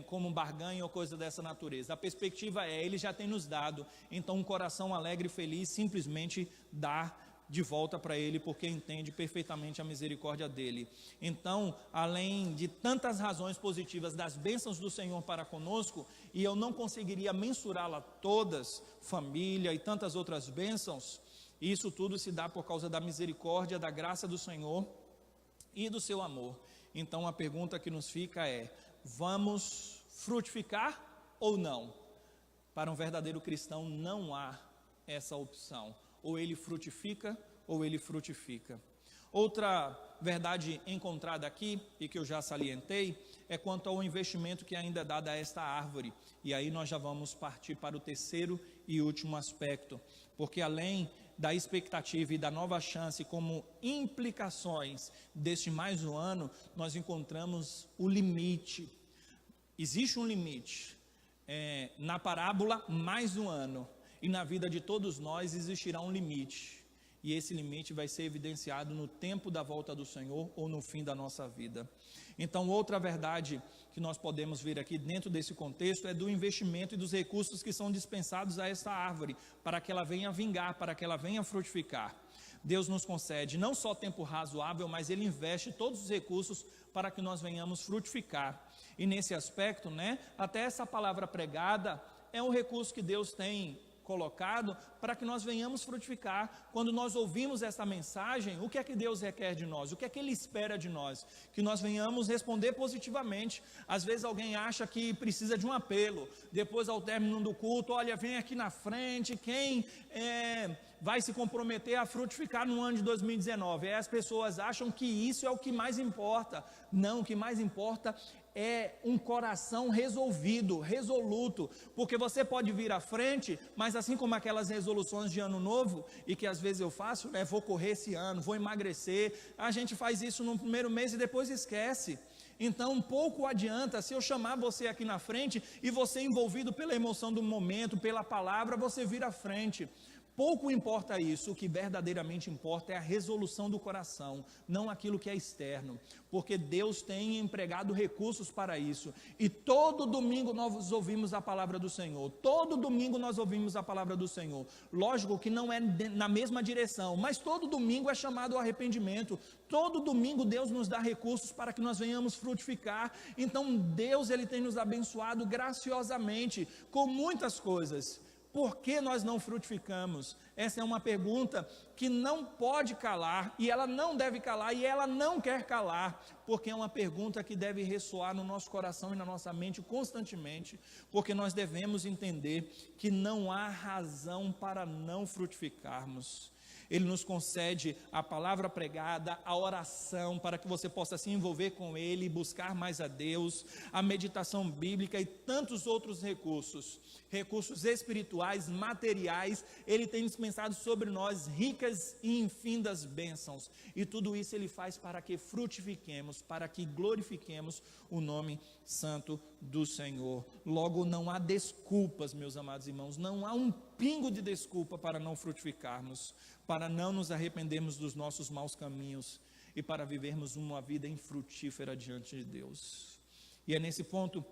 como barganha ou coisa dessa natureza. A perspectiva é, Ele já tem nos dado. Então um coração alegre e feliz simplesmente dá de volta para Ele, porque entende perfeitamente a misericórdia dEle. Então, além de tantas razões positivas das bênçãos do Senhor para conosco, e eu não conseguiria mensurá-las todas, família e tantas outras bênçãos, isso tudo se dá por causa da misericórdia, da graça do Senhor e do seu amor. Então a pergunta que nos fica é, vamos frutificar ou não? Para um verdadeiro cristão não há essa opção. Ou ele frutifica, ou ele frutifica. Outra verdade encontrada aqui, e que eu já salientei, é quanto ao investimento que ainda é dado a esta árvore. E aí nós já vamos partir para o terceiro e último aspecto. Porque além da expectativa e da nova chance como implicações deste mais um ano, nós encontramos o limite. Existe um limite. Na parábola, mais um ano. E na vida de todos nós existirá um limite, e esse limite vai ser evidenciado no tempo da volta do Senhor ou no fim da nossa vida. Então outra verdade que nós podemos ver aqui dentro desse contexto é do investimento e dos recursos que são dispensados a esta árvore, para que ela venha vingar, para que ela venha frutificar. Deus nos concede não só tempo razoável, mas Ele investe todos os recursos para que nós venhamos frutificar. E nesse aspecto, até essa palavra pregada é um recurso que Deus tem colocado para que nós venhamos frutificar. Quando nós ouvimos essa mensagem, o que é que Deus requer de nós? O que é que Ele espera de nós? Que nós venhamos responder positivamente. Às vezes alguém acha que precisa de um apelo, depois ao término do culto, olha, vem aqui na frente, quem vai se comprometer a frutificar no ano de 2019? Aí as pessoas acham que isso é o que mais importa. Não, o que mais importa é um coração resolvido, resoluto, porque você pode vir à frente, mas assim como aquelas resoluções de ano novo, e que às vezes eu faço, vou correr esse ano, vou emagrecer, a gente faz isso no primeiro mês e depois esquece. Então pouco adianta se eu chamar você aqui na frente, e você envolvido pela emoção do momento, pela palavra, você vir à frente. Pouco importa isso, o que verdadeiramente importa é a resolução do coração, não aquilo que é externo, porque Deus tem empregado recursos para isso, e todo domingo nós ouvimos a palavra do Senhor, todo domingo nós ouvimos a palavra do Senhor, lógico que não é na mesma direção, mas todo domingo é chamado ao arrependimento, todo domingo Deus nos dá recursos para que nós venhamos frutificar. Então Deus, Ele tem nos abençoado graciosamente com muitas coisas. Por que nós não frutificamos? Essa é uma pergunta que não pode calar, e ela não deve calar, e ela não quer calar, porque é uma pergunta que deve ressoar no nosso coração e na nossa mente constantemente, porque nós devemos entender que não há razão para não frutificarmos. Ele nos concede a palavra pregada, a oração, para que você possa se envolver com Ele, buscar mais a Deus, a meditação bíblica e tantos outros recursos espirituais, materiais. Ele tem dispensado sobre nós ricas e infindas bênçãos, e tudo isso Ele faz para que frutifiquemos, para que glorifiquemos o nome santo do Senhor. Logo, não há desculpas, meus amados irmãos, não há um pingo de desculpa para não frutificarmos, para não nos arrependermos dos nossos maus caminhos e para vivermos uma vida infrutífera diante de Deus. E é nesse ponto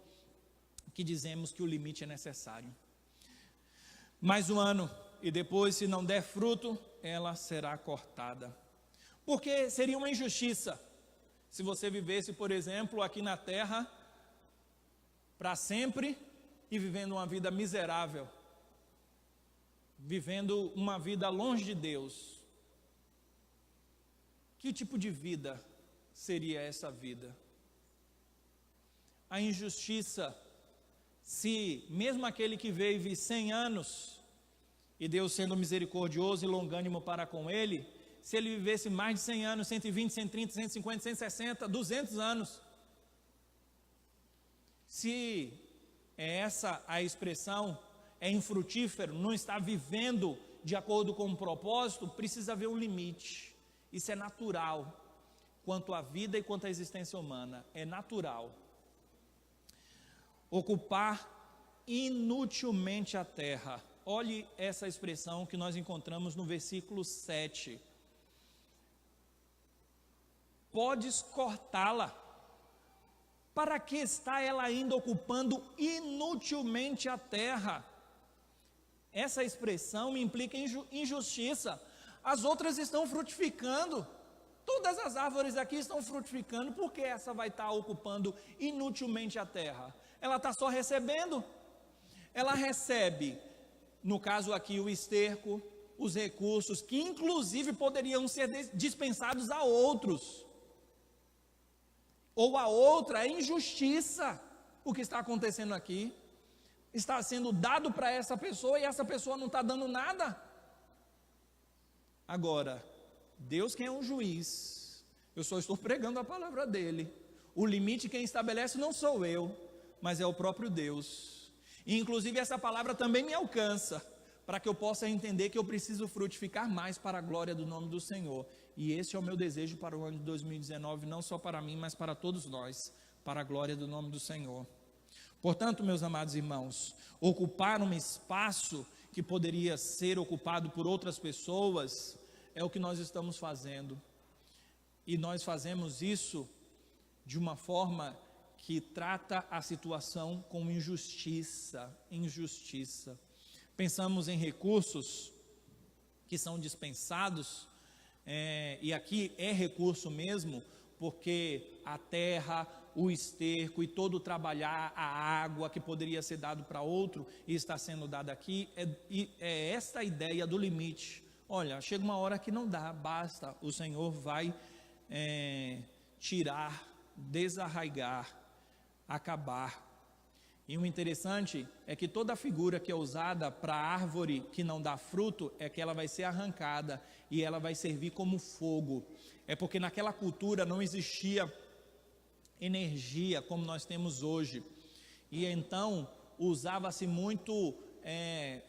que dizemos que o limite é necessário. Mais um ano, e depois, se não der fruto, ela será cortada. Porque seria uma injustiça se você vivesse, por exemplo, aqui na terra para sempre e vivendo uma vida miserável, vivendo uma vida longe de Deus. Que tipo de vida seria essa vida? A injustiça, se mesmo aquele que vive 100 anos, e Deus sendo misericordioso e longânimo para com ele, se ele vivesse mais de 100 anos, 120, 130, 150, 160, 200 anos, se é essa a expressão, é infrutífero, não está vivendo de acordo com o propósito, precisa haver um limite. Isso é natural, quanto à vida e quanto à existência humana, é natural. Ocupar inutilmente a terra. Olhe essa expressão que nós encontramos no versículo 7. Podes cortá-la. Para que está ela ainda ocupando inutilmente a terra? Essa expressão implica injustiça. As outras estão frutificando. Todas as árvores aqui estão frutificando. Por que essa vai estar ocupando inutilmente a terra? Ela está só recebendo. Ela recebe, no caso aqui, o esterco, os recursos, que inclusive poderiam ser dispensados a outros. Ou a outra é injustiça. O que está acontecendo aqui está sendo dado para essa pessoa e essa pessoa não está dando nada. Agora, Deus quem é um juiz, eu só estou pregando a palavra dele. O limite quem estabelece não sou eu, mas é o próprio Deus. E inclusive essa palavra também me alcança, para que eu possa entender que eu preciso frutificar mais para a glória do nome do Senhor. E esse é o meu desejo para o ano de 2019, não só para mim, mas para todos nós, para a glória do nome do Senhor. Portanto, meus amados irmãos, ocupar um espaço que poderia ser ocupado por outras pessoas, é o que nós estamos fazendo. E nós fazemos isso de uma forma que trata a situação com injustiça. Pensamos em recursos que são dispensados, e aqui é recurso mesmo, porque a terra, o esterco e todo o trabalhar, a água que poderia ser dado para outro e está sendo dado aqui, é esta ideia do limite. Olha, chega uma hora que não dá, basta, o Senhor vai tirar, desarraigar, acabar. E o interessante é que toda figura que é usada para a árvore que não dá fruto, é que ela vai ser arrancada e ela vai servir como fogo. É porque naquela cultura não existia energia como nós temos hoje. E então usava-se muito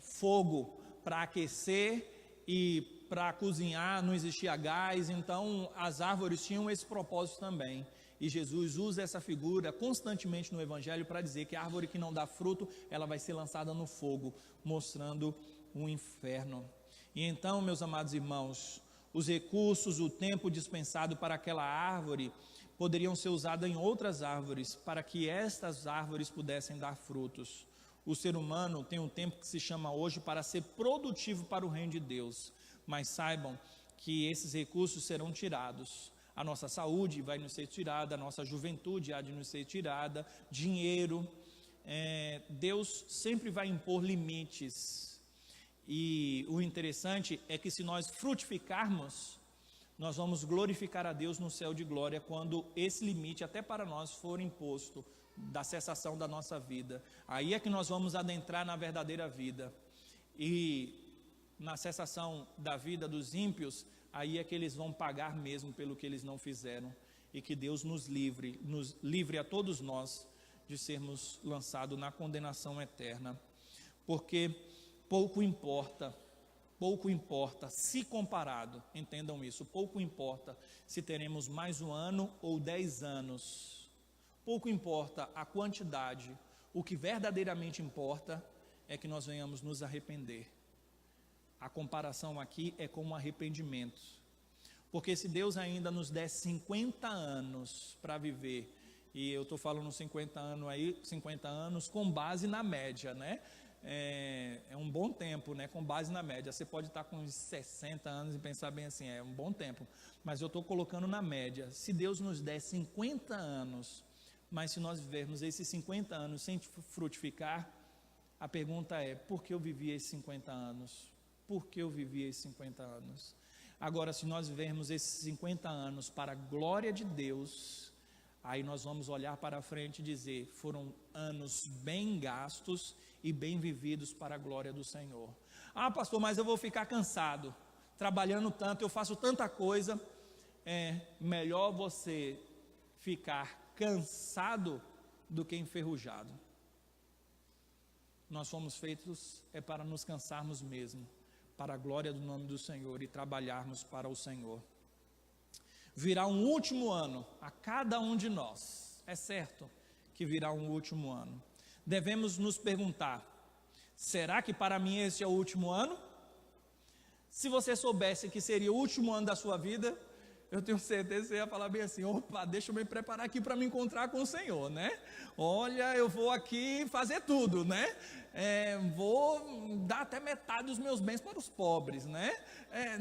fogo para aquecer e para cozinhar, não existia gás, então as árvores tinham esse propósito também. E Jesus usa essa figura constantemente no Evangelho para dizer que a árvore que não dá fruto, ela vai ser lançada no fogo, mostrando um inferno. E então, meus amados irmãos, os recursos, o tempo dispensado para aquela árvore, poderiam ser usados em outras árvores, para que estas árvores pudessem dar frutos. O ser humano tem um tempo que se chama hoje para ser produtivo para o reino de Deus, mas saibam que esses recursos serão tirados. A nossa saúde vai nos ser tirada, a nossa juventude há de nos ser tirada, dinheiro. Deus sempre vai impor limites. E o interessante é que se nós frutificarmos, nós vamos glorificar a Deus no céu de glória, quando esse limite até para nós for imposto, da cessação da nossa vida. Aí é que nós vamos adentrar na verdadeira vida. E na cessação da vida dos ímpios, aí é que eles vão pagar mesmo pelo que eles não fizeram. E que Deus nos livre a todos nós de sermos lançados na condenação eterna. Porque pouco importa, se comparado, entendam isso, pouco importa se teremos mais um ano ou 10 anos, pouco importa a quantidade, o que verdadeiramente importa é que nós venhamos nos arrepender. A comparação aqui é com o arrependimento, porque se Deus ainda nos der 50 anos para viver, e eu estou falando 50 anos com base na média, né? É um bom tempo, né? Com base na média. Você pode estar com uns 60 anos e pensar bem assim, é um bom tempo, mas eu estou colocando na média. Se Deus nos der 50 anos, mas se nós vivermos esses 50 anos sem frutificar, a pergunta é, por que eu vivi esses 50 anos? Por que eu vivi esses 50 anos? Agora, se nós vivermos esses 50 anos para a glória de Deus, aí nós vamos olhar para frente e dizer, foram anos bem gastos e bem vividos para a glória do Senhor. Ah, pastor, mas eu vou ficar cansado, trabalhando tanto, eu faço tanta coisa. É melhor você ficar cansado do que enferrujado. Nós fomos feitos para nos cansarmos mesmo, para a glória do nome do Senhor e trabalharmos para o Senhor. Virá um último ano a cada um de nós, é certo que virá um último ano. Devemos nos perguntar, será que para mim este é o último ano? Se você soubesse que seria o último ano da sua vida, eu tenho certeza que você ia falar bem assim, opa, deixa eu me preparar aqui para me encontrar com o Senhor, né? Olha, eu vou aqui fazer tudo, né? Vou dar até metade dos meus bens para os pobres, né?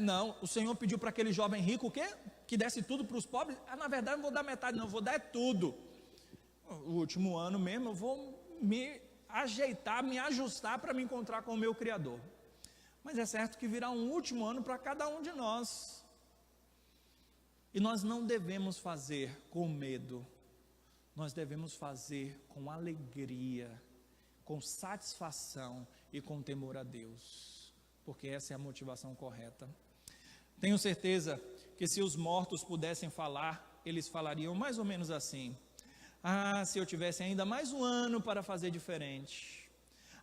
Não, o Senhor pediu para aquele jovem rico o quê? Que desse tudo para os pobres. Na verdade não vou dar metade não, vou dar tudo. O último ano mesmo eu vou me ajeitar, me ajustar para me encontrar com o meu Criador. Mas é certo que virá um último ano para cada um de nós. E nós não devemos fazer com medo, nós devemos fazer com alegria, com satisfação e com temor a Deus, porque essa é a motivação correta. Tenho certeza que se os mortos pudessem falar, eles falariam mais ou menos assim: ah, se eu tivesse ainda mais um ano para fazer diferente,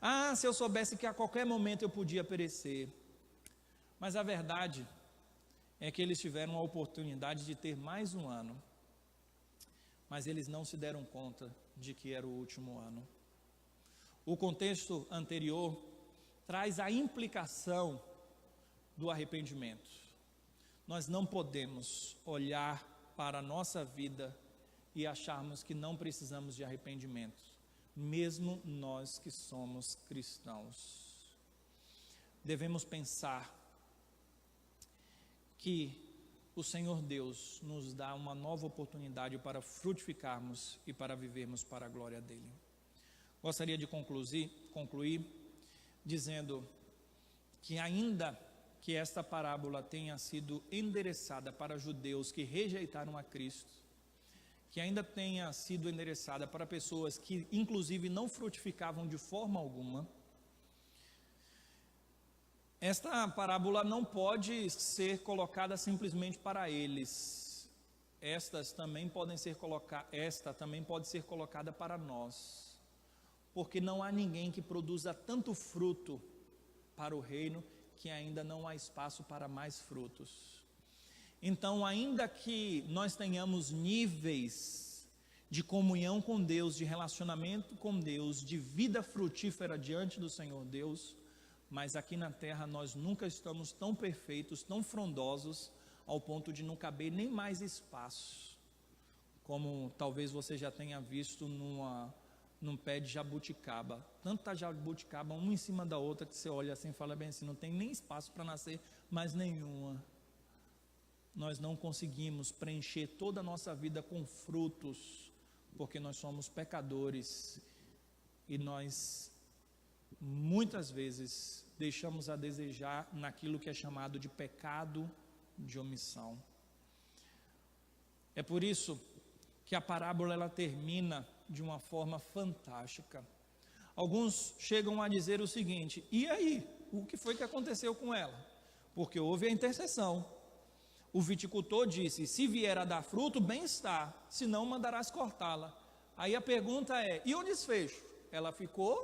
ah, se eu soubesse que a qualquer momento eu podia perecer. Mas a verdade é que eles tiveram a oportunidade de ter mais um ano, mas eles não se deram conta de que era o último ano. O contexto anterior traz a implicação do arrependimento. Nós não podemos olhar para a nossa vida e acharmos que não precisamos de arrependimento, mesmo nós que somos cristãos. Devemos pensar que o Senhor Deus nos dá uma nova oportunidade para frutificarmos e para vivermos para a glória dele. Gostaria de concluir dizendo que ainda que esta parábola tenha sido endereçada para judeus que rejeitaram a Cristo, que ainda tenha sido endereçada para pessoas que inclusive não frutificavam de forma alguma, esta parábola não pode ser colocada simplesmente para eles. Esta também pode ser colocada para nós, porque não há ninguém que produza tanto fruto para o reino que ainda não há espaço para mais frutos. Então, ainda que nós tenhamos níveis de comunhão com Deus, de relacionamento com Deus, de vida frutífera diante do Senhor Deus, mas aqui na terra nós nunca estamos tão perfeitos, tão frondosos, ao ponto de não caber nem mais espaço, como talvez você já tenha visto num pé de jabuticaba, tanta jabuticaba, uma em cima da outra, que você olha assim e fala bem assim, não tem nem espaço para nascer mais nenhuma. Nós não conseguimos preencher toda a nossa vida com frutos, porque nós somos pecadores, e nós muitas vezes deixamos a desejar naquilo que é chamado de pecado de omissão. É por isso que a parábola ela termina de uma forma fantástica. Alguns chegam a dizer o seguinte: e aí? o que foi que aconteceu com ela, porque houve a intercessão. O viticultor disse: se vier a dar fruto, bem está, se não, mandarás cortá-la. Aí a pergunta é: e o desfecho? Ela ficou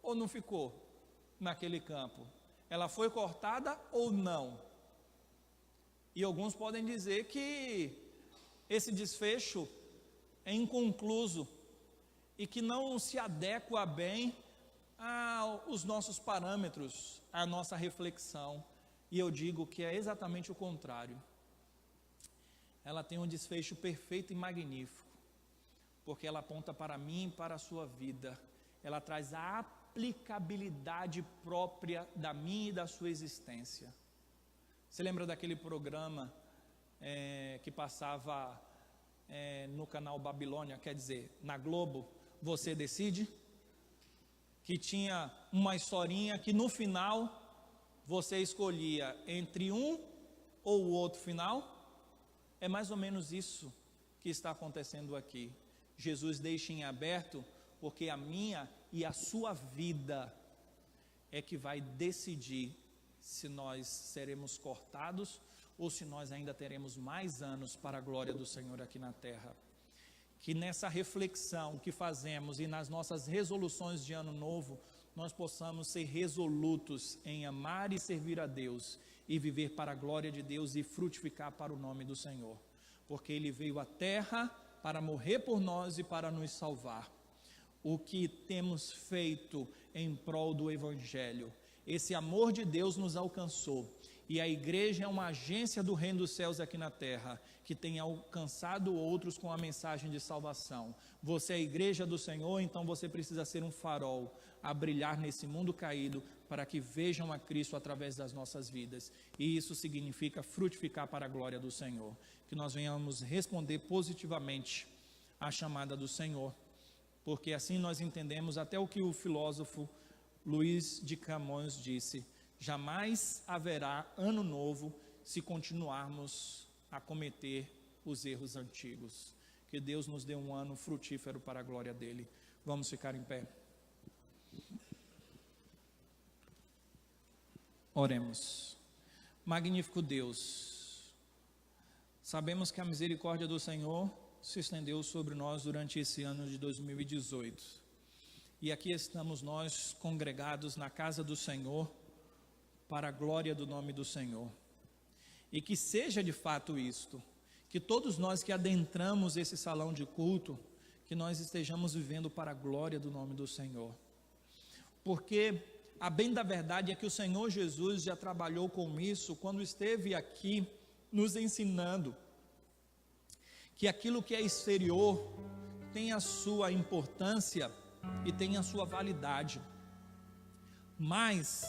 ou não ficou naquele campo? Ela foi cortada ou não? E alguns podem dizer que esse desfecho é inconcluso e que não se adequa bem aos nossos parâmetros, à nossa reflexão. E eu digo que é exatamente o contrário. Ela tem um desfecho perfeito e magnífico, porque ela aponta para mim e para a sua vida. Ela traz a aplicabilidade própria da minha e da sua existência. Você lembra daquele programa que passava no canal Babilônia, quer dizer, na Globo, Você Decide? Que tinha uma historinha que no final você escolhia entre um ou o outro final. É mais ou menos isso que está acontecendo aqui. Jesus deixa em aberto, porque a minha e a sua vida é que vai decidir se nós seremos cortados ou se nós ainda teremos mais anos para a glória do Senhor aqui na terra. Que nessa reflexão que fazemos e nas nossas resoluções de ano novo, nós possamos ser resolutos em amar e servir a Deus e viver para a glória de Deus e frutificar para o nome do Senhor, porque Ele veio à terra para morrer por nós e para nos salvar. O que temos feito em prol do Evangelho? Esse amor de Deus nos alcançou, e a igreja é uma agência do reino dos céus aqui na terra, que tem alcançado outros com a mensagem de salvação. Você é a igreja do Senhor, então você precisa ser um farol a brilhar nesse mundo caído, para que vejam a Cristo através das nossas vidas, e isso significa frutificar para a glória do Senhor. Que nós venhamos responder positivamente à chamada do Senhor, porque assim nós entendemos até o que o filósofo Luís de Camões disse: jamais haverá ano novo se continuarmos a cometer os erros antigos. Que Deus nos dê um ano frutífero para a glória dele. Vamos ficar em pé. Oremos. Magnífico Deus, sabemos que a misericórdia do Senhor se estendeu sobre nós durante esse ano de 2018. E aqui estamos nós congregados na casa do Senhor, para a glória do nome do Senhor. E que seja de fato isto, que todos nós que adentramos esse salão de culto, que nós estejamos vivendo para a glória do nome do Senhor. Porque a bem da verdade é que o Senhor Jesus já trabalhou com isso quando esteve aqui nos ensinando que aquilo que é exterior tem a sua importância e tem a sua validade, mas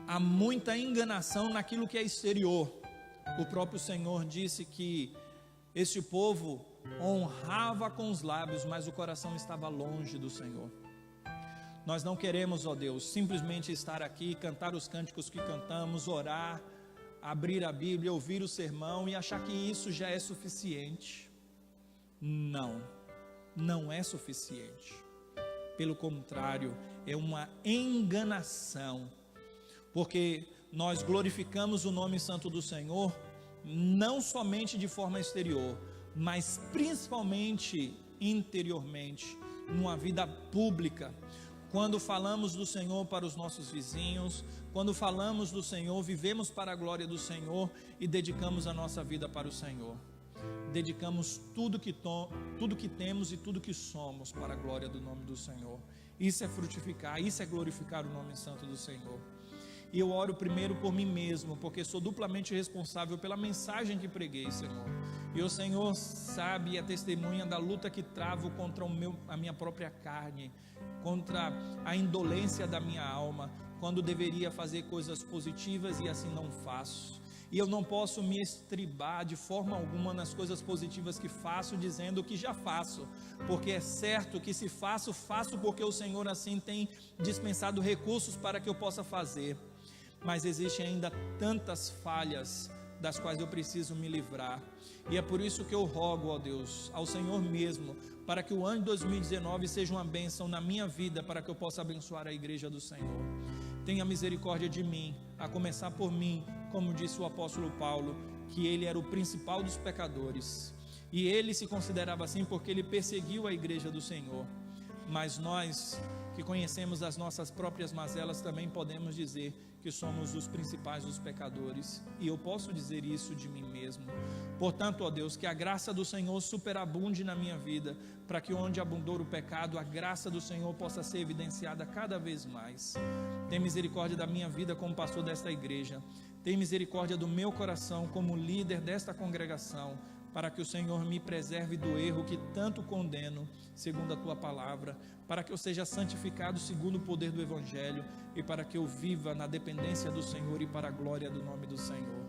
há muita enganação naquilo que é exterior. O próprio Senhor disse que este povo honrava com os lábios, mas o coração estava longe do Senhor. Nós não queremos, ó Deus, simplesmente estar aqui, cantar os cânticos que cantamos, orar, abrir a Bíblia, ouvir o sermão e achar que isso já é suficiente. Não, não é suficiente. Pelo contrário, é uma enganação, porque nós glorificamos o nome santo do Senhor, não somente de forma exterior, mas principalmente interiormente, numa vida pública. Quando falamos do Senhor para os nossos vizinhos, quando falamos do Senhor, vivemos para a glória do Senhor e dedicamos a nossa vida para o Senhor. Dedicamos tudo que temos e tudo que somos para a glória do nome do Senhor. Isso é frutificar, isso é glorificar o nome santo do Senhor. E eu oro primeiro por mim mesmo, porque sou duplamente responsável pela mensagem que preguei, Senhor. E o Senhor sabe e é testemunha da luta que travo contra a minha própria carne, contra a indolência da minha alma, quando deveria fazer coisas positivas e assim não faço. E eu não posso me estribar de forma alguma nas coisas positivas que faço, dizendo que já faço, porque é certo que se faço porque o Senhor assim tem dispensado recursos para que eu possa fazer. Mas existem ainda tantas falhas das quais eu preciso me livrar, e é por isso que eu rogo, ó Deus, ao Senhor mesmo, para que o ano de 2019 seja uma bênção na minha vida, para que eu possa abençoar a igreja do Senhor. tenha misericórdia de mim, a começar por mim, como disse o apóstolo Paulo, que ele era o principal dos pecadores, e ele se considerava assim porque ele perseguiu a igreja do Senhor. Mas nós que conhecemos as nossas próprias mazelas também podemos dizer que somos os principais dos pecadores, e eu posso dizer isso de mim mesmo. Portanto, ó Deus, que a graça do Senhor superabunde na minha vida, para que onde abundou o pecado, a graça do Senhor possa ser evidenciada cada vez mais. Tem misericórdia da minha vida como pastor desta igreja, tem misericórdia do meu coração como líder desta congregação, para que o Senhor me preserve do erro que tanto condeno, segundo a Tua palavra, para que eu seja santificado segundo o poder do Evangelho, e para que eu viva na dependência do Senhor e para a glória do nome do Senhor.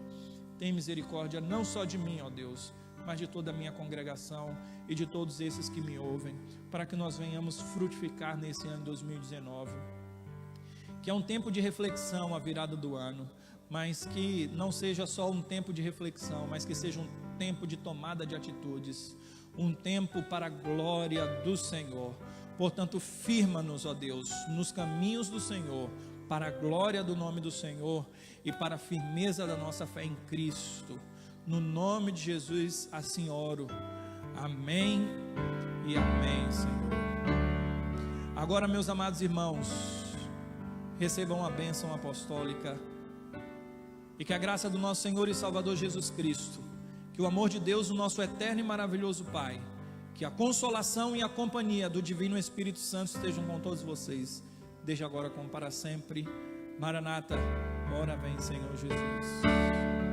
Tem misericórdia não só de mim, ó Deus, mas de toda a minha congregação e de todos esses que me ouvem, para que nós venhamos frutificar nesse ano 2019, que é um tempo de reflexão, a virada do ano, mas que não seja só um tempo de reflexão, mas que seja um tempo de tomada de atitudes, um tempo para a glória do Senhor. Portanto, firma-nos, ó Deus, nos caminhos do Senhor, para a glória do nome do Senhor e para a firmeza da nossa fé em Cristo. No nome de Jesus, assim oro. Amém e amém, Senhor. Agora, meus amados irmãos, recebam a bênção apostólica, e que a graça do nosso Senhor e Salvador Jesus Cristo, que o amor de Deus, o nosso eterno e maravilhoso Pai, que a consolação e a companhia do Divino Espírito Santo estejam com todos vocês, desde agora como para sempre. Maranata, ora vem, Senhor Jesus.